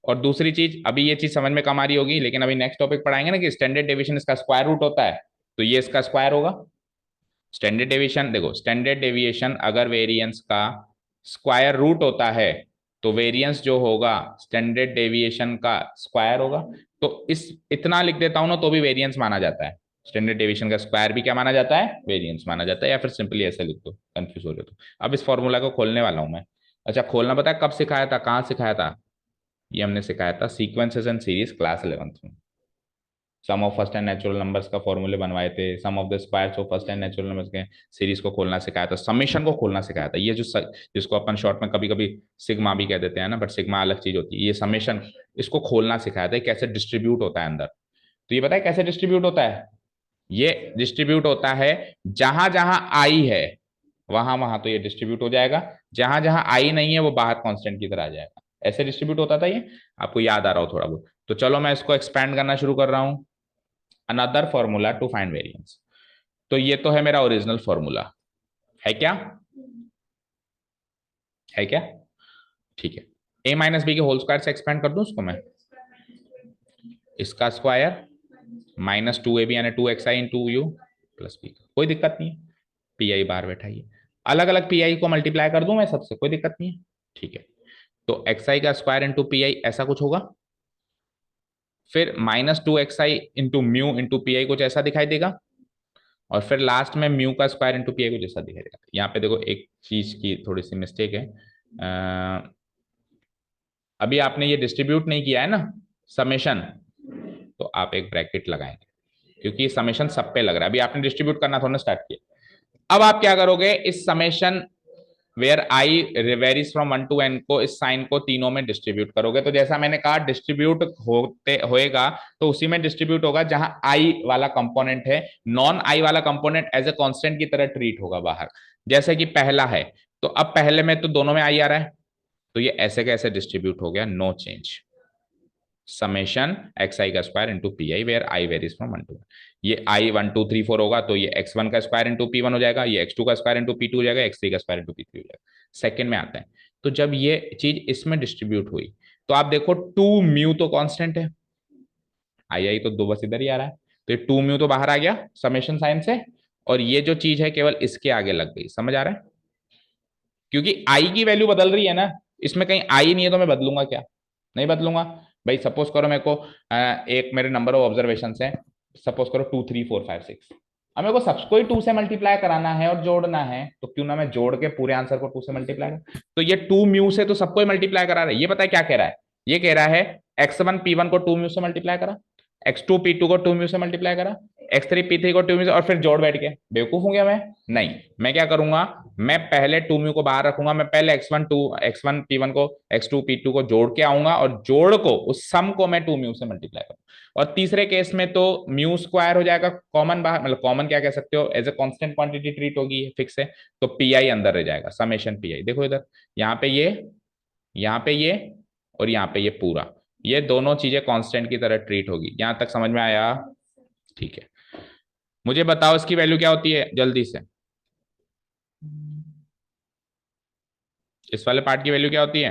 और दूसरी चीज, अभी ये चीज समझ में कम आ रही होगी, लेकिन अभी नेक्स्ट टॉपिक पढ़ाएंगे ना कि स्टैंडर्ड डेविएशन इसका स्क्वायर रूट होता है, तो ये इसका स्क्वायर होगा। स्टैंडर्ड डेविएशन देखो, स्टैंडर्ड डेविएशन अगर वेरिएंस का स्क्वायर रूट होता है तो वेरिएंस जो होगा स्टैंडर्ड डेविएशन का स्क्वायर होगा। तो इस इतना लिख देता हूं ना तो भी वेरिएंस माना जाता है। स्टैंडर्ड डेविएशन का स्क्वायर भी क्या माना जाता है, वेरिएंस माना जाता है, या फिर सिंपली ऐसे लिख दो, कंफ्यूज हो रहे हो तो। अब इस फॉर्मूला को खोलने वाला हूं मैं। अच्छा, खोलना पता है कब सिखाया था, कहाँ सिखाया था? ये हमने सिखाया था sequences and series class 11th में। Sum of first n natural numbers का फॉर्मूले बनवाए थे, sum of the squares of first n natural numbers के सीरीज को खोलना सिखाया था, समेशन को खोलना सिखाया था। ये जो जिसको अपन शॉर्ट में कभी कभी सिग्मा भी कह देते हैं ना, बट सिग्मा अलग चीज होती है, ये समेशन, इसको खोलना सिखाया था, कैसे डिस्ट्रीब्यूट होता है अंदर। तो ये पता है कैसे डिस्ट्रीब्यूट होता है? ये डिस्ट्रीब्यूट होता है जहां जहां आई है वहां वहां तो ये डिस्ट्रीब्यूट हो जाएगा, जहां जहां आई नहीं है वो बाहर कांस्टेंट की तरह आ जाएगा। ऐसे डिस्ट्रीब्यूट होता था ये, आपको याद आ रहा हो थोड़ा बहुत। तो चलो मैं इसको एक्सपैंड करना शुरू कर रहा हूं, another formula to find variance. तो ये तो है मेरा ओरिजिनल फॉर्मूला, है क्या, है क्या? ठीक है, ए माइनस बी के होल स्क्वायर से एक्सपेंड कर दूं उसको मैं, इसका square minus two A B यानी two X I into U plus B, कोई दिक्कत नहीं है। पी आई बाहर बैठाइए, अलग अलग पी आई को मल्टीप्लाई कर दूं मैं सबसे, कोई दिक्कत नहीं है। ठीक है, तो एक्स आई का स्क्वायर इंटू पी आई ऐसा कुछ होगा, फिर minus two X I into mu into P आई कुछ ऐसा दिखाई देगा, और फिर लास्ट में म्यू का स्क्वायर इंटू पी आई कुछ ऐसा दिखाई देगा। यहाँ पे देखो एक चीज की थोड़ी सी मिस्टेक है, अभी आपने ये डिस्ट्रीब्यूट नहीं किया है ना समेशन, तो आप एक ब्रैकेट लगाएंगे, क्योंकि समेशन सब पे लग रहा है, अभी आपने डिस्ट्रीब्यूट करना थोड़ा स्टार्ट किया। अब आप क्या करोगे, इस summation where I varies from one to n को, इस साइन को तीनों में डिस्ट्रीब्यूट करोगे। तो जैसा मैंने कहा डिस्ट्रीब्यूट होते होएगा तो उसी में डिस्ट्रीब्यूट होगा जहां आई वाला कंपोनेंट है, नॉन आई वाला कंपोनेंट एज ए कांस्टेंट की तरह ट्रीट होगा बाहर। जैसे कि पहला है, तो अब पहले में तो दोनों में आई आ रहा है, तो ये ऐसे कैसे डिस्ट्रीब्यूट हो गया, no change, summation x I का square into P I where I varies from one to. ये I one two three four होगा तो ये एक्स वन का स्क्वायर इंटू पी वन हो जाएगा, ये एक्स टू का स्क्वायर इंटू पी टू हो जाएगा, एक्स थ्री का स्क्वायर इंटू पी थ्री हो जाएगा। सेकंड में आता है, तो जब ये चीज इसमें डिस्ट्रीब्यूट हुई तो आप देखो टू म्यू तो कांस्टेंट है, आई आई तो दो बस इधर ही आ रहा है, तो ये 2 म्यू तो बाहर आ गया समेशन साइन से, और ये जो चीज है केवल इसके आगे लग गई। समझ आ रहा है? क्योंकि आई की वैल्यू बदल रही है ना, इसमें कहीं आई नहीं है तो मैं बदलूंगा क्या? नहीं बदलूंगा। भाई सपोज करो मेरे को एक मेरे नंबर ऑफ ऑब्जर्वेशन है, सपोज करो 2 3 4 5 6, अब मेरे को सबको ही 2 से मल्टीप्लाई कराना है और जोड़ना है, तो क्यों ना मैं जोड़ के पूरे आंसर को 2 से मल्टीप्लाई कर। तो ये 2 म्यू से तो सबको ही मल्टीप्लाई करा रहा है। ये पता है क्या कह रहा है? ये कह रहा है x1 p1 को 2 म्यू से मल्टीप्लाई करा, x2 p2 को 2 म्यू से मल्टीप्लाई करा, x3 p3 को 2 म्यू से, और फिर जोड़ बैठ के। बेवकूफ हूं गया मैं? नहीं। मैं क्या करूंगा, मैं पहले 2 म्यू को बाहर रखूंगा, मैं पहले x1 p1 को x2 p2 को जोड़ के आऊंगा, और जोड़ को उस सम को मैं 2 म्यू से मल्टीप्लाई करूंगा। और तीसरे केस में तो म्यू स्क्वायर हो जाएगा कॉमन बाहर, मतलब कॉमन क्या कह सकते हो, as a constant quantity treat होगी फिक्स है, तो पी आई अंदर रह जाएगा, समेशन पी आई। देखो इधर, यहाँ पे ये, यहाँ पे ये, और यहाँ पे ये पूरा, ये दोनों चीजें कांस्टेंट की तरह ट्रीट होगी। यहां तक समझ में आया? ठीक है। मुझे बताओ इसकी वैल्यू क्या होती है जल्दी से, इस वाले पार्ट की वैल्यू क्या होती है?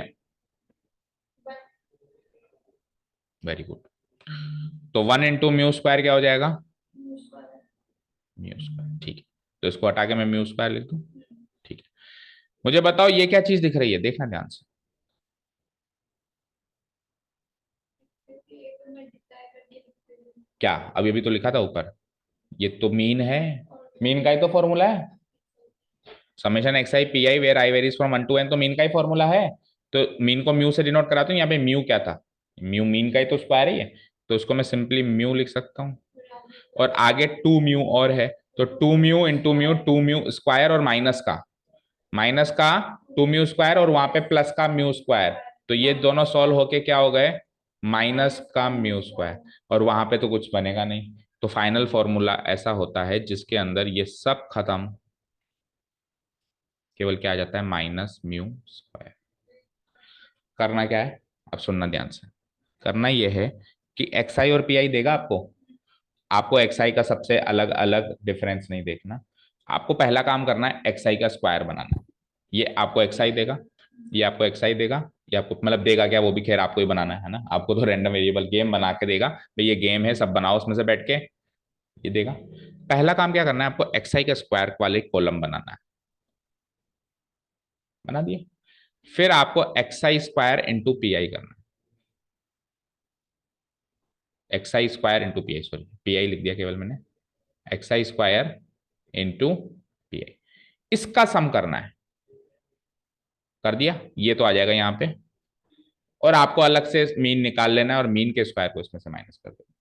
Very good. तो 1 × म्यू स्क्वायर क्या हो जाएगा? Mu square. ठीक है, तो इसको हटा के मैं म्यू स्क्वायर लिख दूं। ठीक है। मुझे बताओ ये क्या चीज दिख रही है, देखना ध्यान से। क्या अभी अभी तो लिखा था ऊपर, ये तो मीन है, मीन का ही तो फॉर्मूला है, summation x I P I where I varies from 1 to n, तो मीन का ही फॉर्मूला है। तो मीन को म्यू से डिनोट कराता हूँ, यहाँ पे म्यू क्या था, म्यू मीन का ही तो स्क्वायर ही है, तो उसको मैं सिंपली म्यू लिख सकता हूँ। और आगे 2 म्यू और है, तो 2 म्यू × म्यू, 2 म्यू स्क्वायर, और माइनस का 2 म्यू स्क्वायर, और वहां पे प्लस का म्यू स्क्वायर, तो ये दोनों सॉल्व होके क्या हो गए, माइनस का म्यू स्क्वायर, और वहां पे तो कुछ बनेगा नहीं। तो फाइनल फॉर्मूला ऐसा होता है जिसके अंदर ये सब खत्म, केवल क्या आ जाता है, माइनस म्यू स्क्वायर। करना क्या है, अब सुनना ध्यान से। करना यह है कि एक्स आई और पी आई देगा आपको, आपको एक्स आई का सबसे अलग अलग डिफरेंस नहीं देखना, आपको पहला काम करना है एक्स आई का स्क्वायर बनाना। ये आपको एक्स आई देगा, ये आपको एक्स आई देगा, ये आपको मतलब देगा क्या, वो भी खैर आपको ही बनाना है ना, आपको तो रैंडम वेरिएबल गेम बना के देगा, भाई ये गेम है सब बनाओ उसमें से बैठ के, ये देगा। पहला काम क्या करना है, आपको एक्स आई का स्क्वायर वाले कॉलम बनाना है, बना दिए। फिर आपको एक्स आई स्क्वायर इंटू पी आई करना है, x I square into P I, sorry P I लिख दिया केवल मैंने, एक्स आई स्क्वायर इंटू पी आई, इसका सम करना है। कर दिया, ये तो आ जाएगा यहाँ पे, और आपको अलग से मीन निकाल लेना है, और मीन के स्क्वायर को इसमें से माइनस कर देना।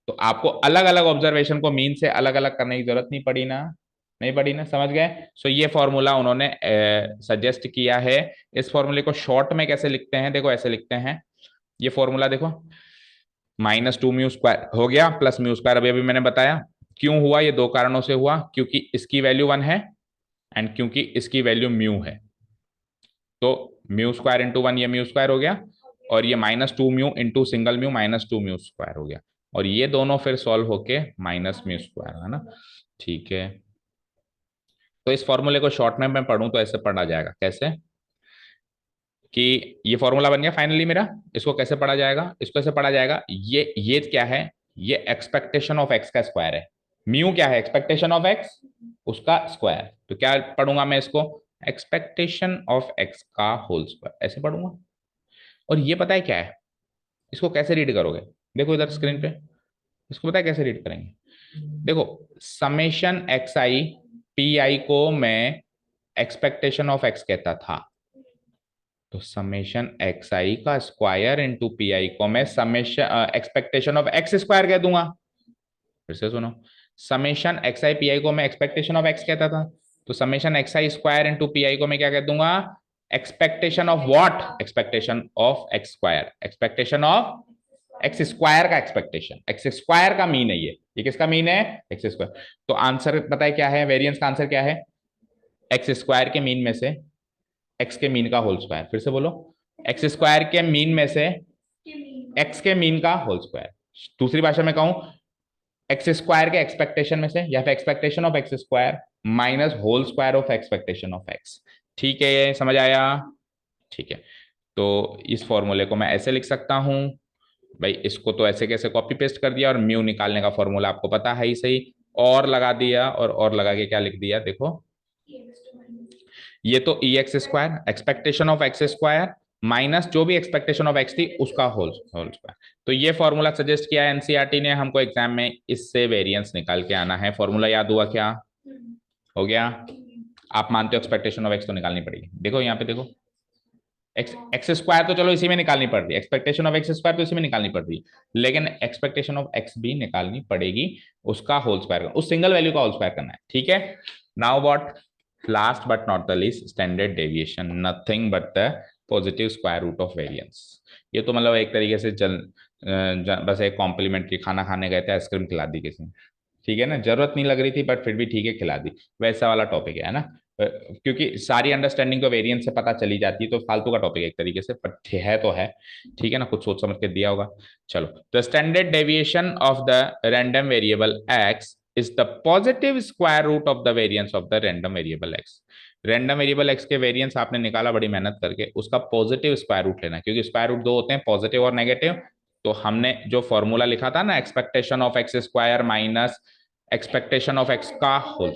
तो आपको अलग अलग ऑब्जर्वेशन को मीन से अलग अलग करने की जरूरत नहीं पड़ी ना, नहीं पड़ी ना, समझ गए? सो ये फॉर्मूला उन्होंने सजेस्ट किया है। इस फॉर्मूले को शॉर्ट में कैसे लिखते हैं, देखो ऐसे लिखते हैं, ये फॉर्मूला देखो, -2 म्यू स्क्वायर हो गया प्लस म्यू स्क्वायर, अभी अभी मैंने बताया क्यों हुआ, ये दो कारणों से हुआ, क्योंकि इसकी वैल्यू 1 है एंड क्योंकि इसकी वैल्यू म्यू है, तो म्यू स्क्वायर इंटू 1 ये म्यू स्क्वायर हो गया, और ये -2 mu into single mu -2 mu square हो गया, और ये दोनों फिर सॉल्व होके माइनस म्यू स्क्वायर है ना। ठीक है, तो इस फॉर्मूले को शॉर्ट में मैं पढ़ूं तो ऐसे पढ़ा जाएगा, कैसे कि ये फॉर्मूला बन गया फाइनली मेरा, इसको कैसे पढ़ा जाएगा, इसको ऐसे पढ़ा जाएगा, ये क्या है, ये एक्सपेक्टेशन ऑफ एक्स का स्क्वायर है, म्यू क्या है, एक्सपेक्टेशन ऑफ एक्स, उसका स्क्वायर, तो क्या पढ़ूंगा मैं इसको, एक्सपेक्टेशन ऑफ एक्स का होल स्क्वायर, ऐसे पढ़ूंगा। और ये पता है क्या है, इसको कैसे रीड करोगे, देखो इधर स्क्रीन पे, इसको पता है कैसे रीड करेंगे, देखो summation x I P I को मैं एक्सपेक्टेशन ऑफ एक्स कहता था, तो समेशन एक्स आई का स्क्वायर इंटू पी आई को मैं summation expectation of x square कह दूंगा। फिर से सुनो, summation x I P I को मैं एक्सपेक्टेशन ऑफ एक्स कहता था, तो समेशन एक्स आई स्क्वायर इंटू पी आई को मैं क्या कह दूंगा, expectation of what, expectation of x square, expectation of x square का एक्सपेक्टेशन, एक्स स्क्वायर का मीन है ये किसका मीन है, एक्स स्क्वायर। तो आंसर पता है क्या है, वेरिएंस का आंसर क्या है, एक्स स्क्वायर के मीन में से एक्स के मीन का होल स्क्वायर, फिर से बोलो, एक्स स्क्वायर के मीन में से एक्स के मीन का होल स्क्वायर, दूसरी भाषा में कहूं, एक्स स्क्वायर के एक्सपेक्टेशन में से, या फिर expectation of x square minus whole square of expectation of x. ठीक है, ये समझ आया? ठीक है, तो इस फॉर्मूले को मैं ऐसे लिख सकता हूं, भाई इसको तो ऐसे कैसे कॉपी पेस्ट कर दिया, और म्यू निकालने का फॉर्मूला आपको पता है ही सही, और लगा दिया, और लगा के क्या लिख दिया देखो, एक्स टू माइनस ये तो E X square, expectation of x square minus जो भी एक्सपेक्टेशन ऑफ एक्स थी उसका होल होल स्क्वायर। तो ये फॉर्मूला सजेस्ट किया एनसीईआरटी ने हमको एग्जाम में, इससे वेरिएंस निकाल के आना है। फॉर्मूला याद हुआ क्या? हो गया? आप मानते हो एक्सपेक्टेशन ऑफ एक्स तो निकालनी पड़ेगी, देखो यहाँ पे देखो, एक्स एक्स स्क्वायर तो चलो इसी में निकालनी पड़ रही है, एक्सपेक्टेशन ऑफ एक्स स्क्वायर तो इसी में निकालनी पड़ रही है, लेकिन एक्सपेक्टेशन ऑफ एक्स भी निकालनी पड़ेगी, उसका होल स्क्वायर, उस सिंगल वैल्यू का होल स्क्वायर करना है, ठीक है। Now what, last but not the least, standard deviation, nothing but the positive square root of variance. ये तो मतलब एक तरीके से बस एक कॉम्प्लीमेंट्री, खाना खाने गए थे, आइसक्रीम खिला दी किसी ने, ठीक है ना, जरूरत नहीं लग रही थी बट फिर भी ठीक है खिला दी, वैसा वाला टॉपिक है ना। क्योंकि सारी अंडरस्टैंडिंग तो वेरिएंस से पता चली जाती है, तो फालतू का टॉपिक है एक तरीके से, पर है तो है, ठीक है ना, कुछ सोच समझ के दिया होगा। चलो, the standard deviation of the random variable x is the positive square root of the variance of the random variable x. Random variable x के वेरिएंस आपने निकाला बड़ी मेहनत करके, उसका पॉजिटिव स्क्वायर रूट लेना, क्योंकि स्क्वायर रूट दो होते हैं, पॉजिटिव और नेगेटिव। तो हमने जो फॉर्मूला लिखा था ना, expectation of x square minus expectation of x का होल,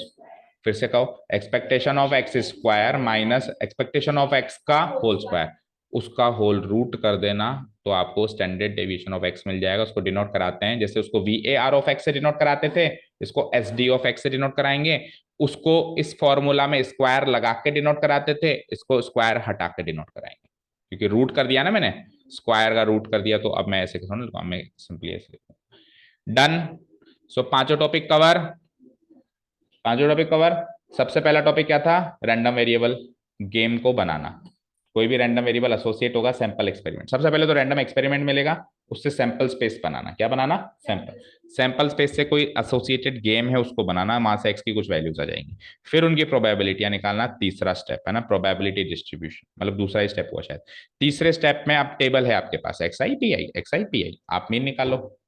फिर से कहो, expectation of x square minus expectation of x का होल स्क्वायर, उसका होल रूट कर देना, तो आपको स्टैंडर्ड डेविएशन ऑफ एक्स मिल जाएगा। उसको डिनोट कराते हैं, जैसे उसको V A R of x से डिनोट कराते थे, इसको एस डी ऑफ एक्स से डिनोट कराएंगे, उसको इस फॉर्मूला में स्क्वायर लगा के डिनोट कराते थे, इसको स्क्वायर हटा के डिनोट कराएंगे, क्योंकि रूट कर दिया ना मैंने, स्क्वायर का रूट कर दिया, तो अब मैं ऐसे लिखूंगा, मैं सिंपली ऐसे लिखूंगा, डन। सो पांचों टॉपिक कवर, पांचों टॉपिक कवर। सबसे पहला टॉपिक क्या था? रैंडम वेरिएबल गेम को बनाना। कोई भी रैंडम वेरिएबल एसोसिएट होगा सैंपल एक्सपेरिमेंट, सबसे पहले तो रैंडम एक्सपेरिमेंट मिलेगा, उससे सैंपल स्पेस बनाना, क्या बनाना? सैंपल, सैंपल स्पेस से कोई एसोसिएटेड गेम है उसको बनाना, वहां से एक्स की कुछ वैल्यूज आ जाएंगी, फिर उनकी प्रोबेबिलिटियां निकालना, तीसरा स्टेप है ना प्रोबेबिलिटी डिस्ट्रीब्यूशन, मतलब दूसरा स्टेप हुआ शायद। तीसरे स्टेप में आप टेबल है आपके पास, X I P I, X I P I, आप मीन निकालो,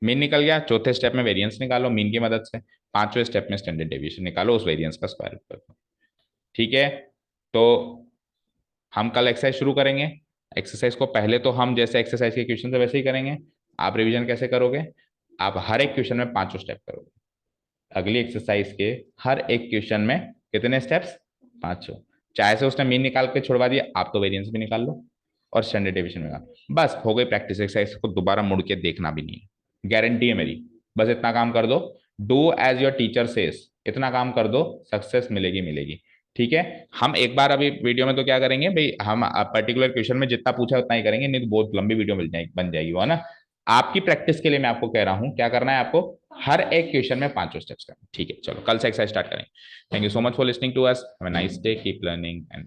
मीन निकल गया, चौथे स्टेप में वेरिएंस निकालो मीन की मदद से, पांचवें स्टेप में स्टैंडर्ड डेविएशन निकालो, उस वेरिएंस का स्क्वायर रूट करो, ठीक है। तो हम कल एक्सरसाइज शुरू करेंगे। एक्सरसाइज को पहले तो हम जैसे एक्सरसाइज के क्वेश्चन है वैसे ही करेंगे। आप रिवीजन कैसे करोगे? आप हर एक क्वेश्चन में पांचों स्टेप करोगे, अगली एक्सरसाइज के हर एक क्वेश्चन में कितने स्टेप्स? पांचों। चाहे से उसने मीन निकाल के छुड़वा दिया, आप तो वेरिएंस भी निकाल लो और स्टैंडर्ड डेविएशन निकाल, बस हो गई प्रैक्टिस। एक्सरसाइज को दोबारा मुड़ के देखना भी नहीं है, गारंटी है मेरी। बस इतना काम कर दो, do as your teacher says, इतना काम कर दो, सक्सेस मिलेगी मिलेगी, ठीक है। हम एक बार अभी वीडियो में तो क्या करेंगे भाई, हम पर्टिकुलर क्वेश्चन में जितना पूछा उतना ही करेंगे, नहीं तो बहुत लंबी वीडियो मिल जाएगी, बन जाएगी वो, है ना। आपकी प्रैक्टिस के लिए मैं आपको कह रहा हूं क्या करना है आपको, हर एक क्वेश्चन में पांचों स्टेप्स करना, ठीक है। चलो कल से एक्सरसाइज स्टार्ट करें। Thank you so much for listening to us, have a nice day, keep learning and